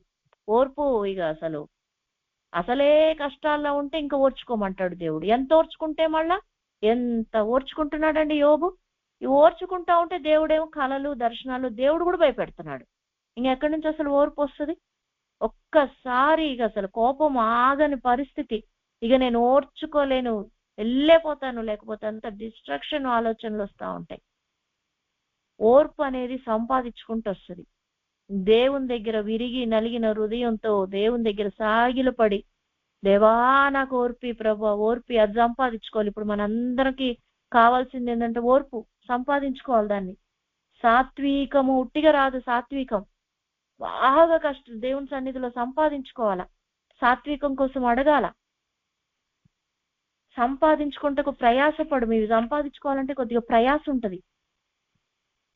B: ఓర్పు ఇక అసలే కష్టాల్లో ఉంటే ఇంకా ఓర్చుకోమంటాడు దేవుడు. ఎంత ఓర్చుకుంటే మళ్ళా ఎంత ఓర్చుకుంటున్నాడండి యోబు. ఈ ఓర్చుకుంటా ఉంటే దేవుడేమో కళలు దర్శనాలు దేవుడు కూడా భయపెడుతున్నాడు. ఇంకెక్కడి నుంచి అసలు ఓర్పు వస్తుంది? ఒక్కసారి ఇక అసలు కోపం ఆగని పరిస్థితి, ఇక నేను ఓర్చుకోలేను, వెళ్ళిపోతాను, లేకపోతే అంత డిస్ట్రాక్షన్ ఆలోచనలు వస్తూ ఉంటాయి. ఓర్పు అనేది సంపాదించుకుంటూ వస్తుంది. దేవుని దగ్గర విరిగి నలిగిన హృదయంతో దేవుని దగ్గర సాగిలపడి, దేవా నాకు ఓర్పి ప్రభా ఓర్పి, అది సంపాదించుకోవాలి. ఇప్పుడు మనందరికి కావాల్సింది ఏంటంటే ఓర్పు సంపాదించుకోవాలి. దాన్ని సాత్వికము ఉట్టిగా రాదు. సాత్వికం బాగా కష్టం, దేవుని సన్నిధిలో సంపాదించుకోవాలా. సాత్వికం కోసం అడగాల, సంపాదించుకుంటకు ప్రయాసపడు. మీరు సంపాదించుకోవాలంటే కొద్దిగా ప్రయాస ఉంటది.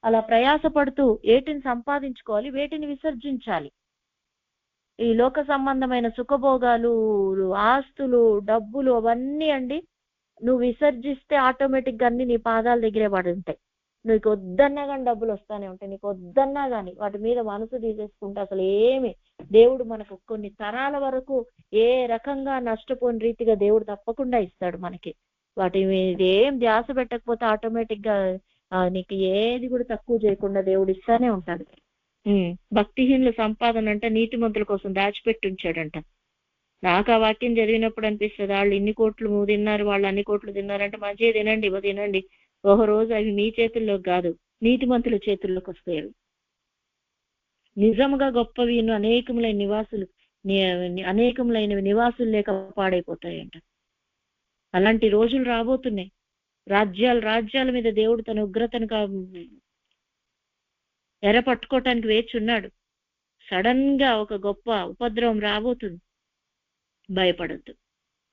B: అలా ప్రయాసపడుతూ వేటిని సంపాదించుకోవాలి, వేటిని విసర్జించాలి. ఈ లోక సంబంధమైన సుఖభోగాలు, ఆస్తులు, డబ్బులు అవన్నీ అండి నువ్వు విసర్జిస్తే ఆటోమేటిక్ గా అన్ని నీ పాదాల దగ్గరే పడి ఉంటాయి. నీకు వద్దన్నా కానీ డబ్బులు వస్తానే ఉంటాయి. నీకు వద్దన్నా కానీ వాటి మీద మనసు తీసేసుకుంటే అసలు ఏమి దేవుడు మనకు కొన్ని తరాల వరకు ఏ రకంగా నష్టపోని రీతిగా దేవుడు తప్పకుండా ఇస్తాడు మనకి. వాటి మీద ఏం ధ్యాస పెట్టకపోతే ఆటోమేటిక్ గా నీకు ఏది కూడా తక్కువ చేయకుండా దేవుడు ఇస్తానే ఉంటాడు. భక్తిహీనుల సంపాదన అంటే నీతిమంతుల కోసం దాచిపెట్టి ఉంచాడంట. నాకు ఆ వాక్యం చదివినప్పుడు అనిపిస్తుంది, వాళ్ళు ఇన్ని కోట్లు తిన్నారు, వాళ్ళు అన్ని కోట్లు తిన్నారంటే మంచిగా తినండి, తినండి. ఒక రోజు అవి మీ చేతుల్లోకి కాదు, నీతిమంతుల చేతుల్లోకి వస్తాయి. నిజంగా గొప్పవి అనేకములైన నివాసులు లేక పాడైపోతాయంట. అలాంటి రోజులు రాబోతున్నాయి. రాజ్యాల మీద దేవుడు తన ఉగ్రతను ఎరపట్టుకోవటానికి వేచున్నాడు. సడన్ గా ఒక గొప్ప ఉపద్రవం రాబోతుంది. భయపడద్దు.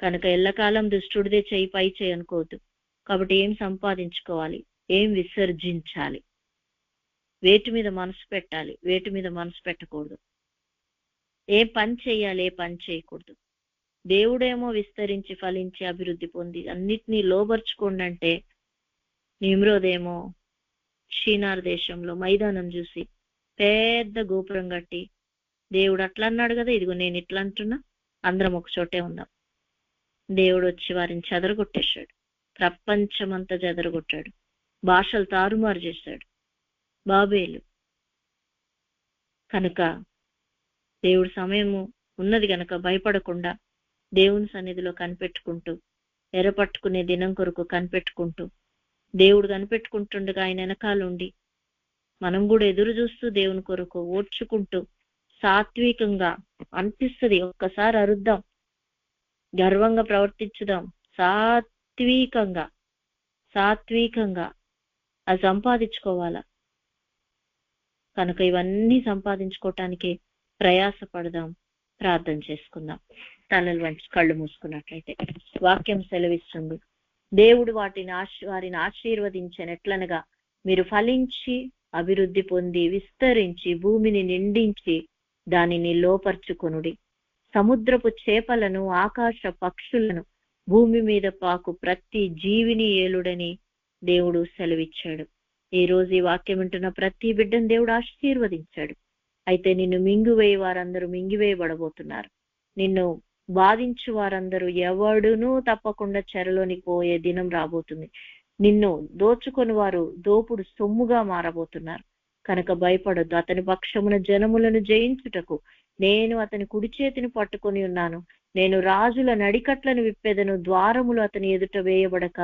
B: కనుక ఎల్లకాలం దుష్టుడిదే చేయి పై చేయి అనుకోవద్దు. కాబట్టి ఏం సంపాదించుకోవాలి, ఏం విసర్జించాలి, వేటి మీద మనసు పెట్టాలి, వేటి మీద మనసు పెట్టకూడదు, ఏ పని చేయాలి, ఏ పని చేయకూడదు. దేవుడేమో విస్తరించి ఫలించి అభివృద్ధి పొంది అన్నిటినీ లోబర్చుకోండి అంటే, నిమ్రోదేమో షీనార్ దేశంలో మైదానం చూసి పెద్ద గోపురం కట్టి, దేవుడు అట్లా అన్నాడు కదా, ఇదిగో నేను ఇట్లా అంటున్నా, అందరం ఒక చోటే ఉందాం. దేవుడు వచ్చి వారిని చెదరగొట్టేశాడు. ప్రపంచమంతా చెదరగొట్టాడు. భాషలు తారుమారు చేశాడు, బాబేలు. కనుక దేవుడు సమయము ఉన్నది కనుక భయపడకుండా దేవుని సన్నిధిలో కనిపెట్టుకుంటూ, ఎరపట్టుకునే దినం కొరకు కనిపెట్టుకుంటూ, దేవుడు కనిపెట్టుకుంటుండగా ఆయన వెనకాలండి మనం కూడా ఎదురు చూస్తూ దేవుని కొరకు ఓర్చుకుంటూ సాత్వికంగా అనిపిస్తుంది. ఒక్కసారి అరుద్దాం, గర్వంగా ప్రవర్తించుదాం, సాత్వికంగా అది సంపాదించుకోవాలా. కనుక ఇవన్నీ సంపాదించుకోవటానికి ప్రయాసపడదాం, ప్రార్థన చేసుకుందాం. తలలు వంచి కళ్ళు మూసుకున్నట్లయితే వాక్యం సెలవిస్తుంది, దేవుడు వారిని ఆశీర్వదించినట్లనగా మీరు ఫలించి అభివృద్ధి పొంది విస్తరించి భూమిని నిండించి దానిని లోపర్చుకొనుడి. సముద్రపు చేపలను, ఆకాశ పక్షులను, భూమి మీద పాకు ప్రతి జీవిని ఏలుడని దేవుడు సెలవిచ్చాడు. ఈ రోజు ఈ వాక్యం వింటున్న ప్రతి బిడ్డను దేవుడు ఆశీర్వదించాడు. అయితే నిన్ను మింగివేయ వారందరూ మింగివేయబడబోతున్నారు. నిన్ను బాధించు వారందరూ ఎవడునూ తప్పకుండా చెరలోనికి పోయే దినం రాబోతుంది. నిన్ను దోచుకొని వారు దోపుడు సొమ్ముగా మారబోతున్నారు. కనుక భయపడొద్దు. అతని పక్షమున జనములను జయించుటకు నేను అతని కుడి చేతిని పట్టుకొని ఉన్నాను. నేను రాజుల నడికట్లను విప్పెదను, ద్వారములు అతని ఎదుట వేయబడక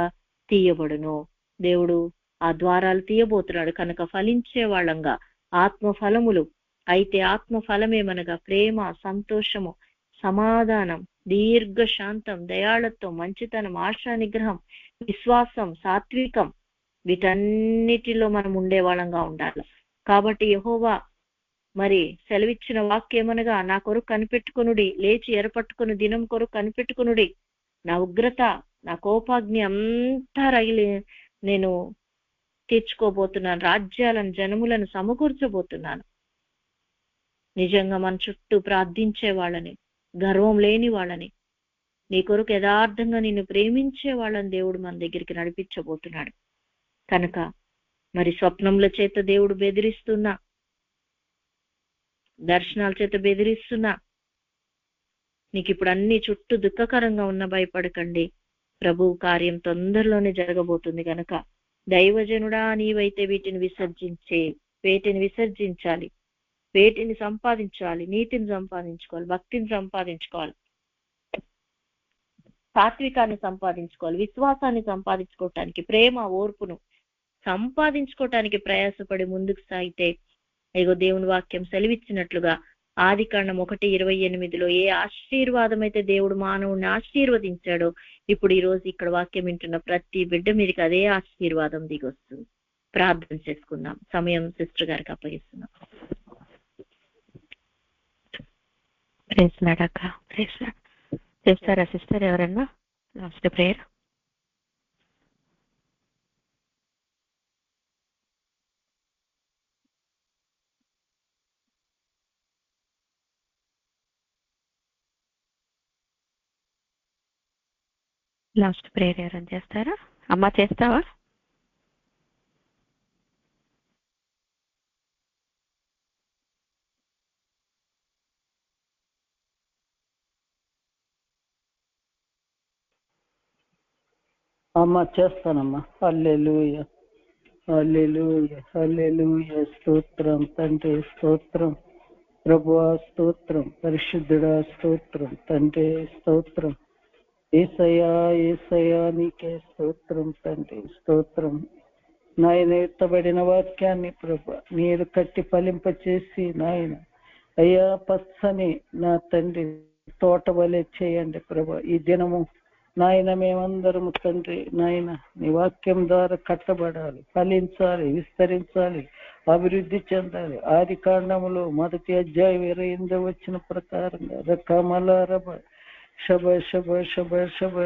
B: తీయబడును. దేవుడు ఆ ద్వారాలు తీయబోతున్నాడు. కనుక ఫలించే వాళ్ళంగా ఆత్మఫలములు, అయితే ఆత్మఫలమేమనగా ప్రేమ, సంతోషము, సమాధానం, దీర్ఘ శాంతం, దయాళత్వం, మంచితనం, ఆశా నిగ్రహం, విశ్వాసం, సాత్వికం, వీటన్నిటిలో మనం ఉండేవాళ్ళంగా ఉండాలి. కాబట్టి యెహోవా
A: మరి సెలవిచ్చిన వాక్యమనగా నా కొరకు కనిపెట్టుకొనుడి, లేచి ఎరపట్టుకుని దినం కొరకు కనిపెట్టుకొనుడి, నా ఉగ్రత నా కోపాగ్ని అంతా రగిలి నేను తీర్చుకోబోతున్నాను, రాజ్యాలను జనములను సమకూర్చబోతున్నాను. నిజంగా మన చుట్టూ ప్రార్థించే వాళ్ళని, గర్వం లేని వాళ్ళని, నీ కొరకు యథార్థంగా నిన్ను ప్రేమించే వాళ్ళని దేవుడు మన దగ్గరికి నడిపించబోతున్నాడు. కనుక మరి స్వప్నముల చేత దేవుడు బెదిరిస్తున్నా, దర్శనాల చేత బెదిరిస్తున్నా, నీకు ఇప్పుడు అన్ని చుట్టూ దుఃఖకరంగా ఉన్న భయపడకండి, ప్రభు కార్యం తొందరలోనే జరగబోతుంది. కనుక దైవజనుడా నీవైతే వీటిని విసర్జించాలి, వేటిని సంపాదించాలి, నీతిని సంపాదించుకోవాలి, భక్తిని సంపాదించుకోవాలి, సాత్వికాన్ని సంపాదించుకోవాలి, విశ్వాసాన్ని సంపాదించుకోవటానికి, ప్రేమ ఓర్పును సంపాదించుకోవటానికి ప్రయాసపడి ముందుకు సాగితే ఇగో దేవుని వాక్యం సెలవిచ్చినట్లుగా ఆదికాండం 1:28 ఏ ఆశీర్వాదం అయితే దేవుడు మానవుడిని ఆశీర్వదించాడో ఇప్పుడు ఈ రోజు ఇక్కడ వాక్యం వింటున్న ప్రతి బిడ్డ మీదకి అదే ఆశీర్వాదం దిగొస్తుంది. ప్రార్థన చేసుకుందాం. సమయం సిస్టర్ గారికి అప్పగిస్తున్నాం.
B: చేస్తారా సిస్టర్ ఎవరన్నా లాస్ట్ ప్రేయర్? లాస్ట్ ప్రేయర్ ఎవరైనా చేస్తారా? అమ్మ చేస్తావా?
D: అమ్మ చేస్తానమ్మా. హల్లెలూయా హల్లెలూయా హల్లెలూయా. స్తోత్రం తండ్రి, స్తోత్రం ప్రభువా, స్తోత్రం పరిశుద్ధుడా, స్తోత్రం తండ్రి, స్తోత్రం యేసయ్యా, యేసయ్యా నీకే స్తోత్రం తండ్రి, స్తోత్రం. నాయన ఎత్తబడిన వాక్యాన్ని ప్రభు మీరు కట్టి ఫలింప చేసి నాయన అయ్యా పచ్చని నా తండ్రి తోట వలె చేయండి ప్రభు. ఈ దినము నాయన మేమందరము తండ్రి నాయన నీ వాక్యం ద్వారా కట్టబడాలి, ఫలించాలి, విస్తరించాలి, అభివృద్ధి చెందాలి. ఆది కాండములో 1వ అధ్యాయం 28వ వచనం ప్రకారంగా రకమల రబ శబ శబ శబ శబ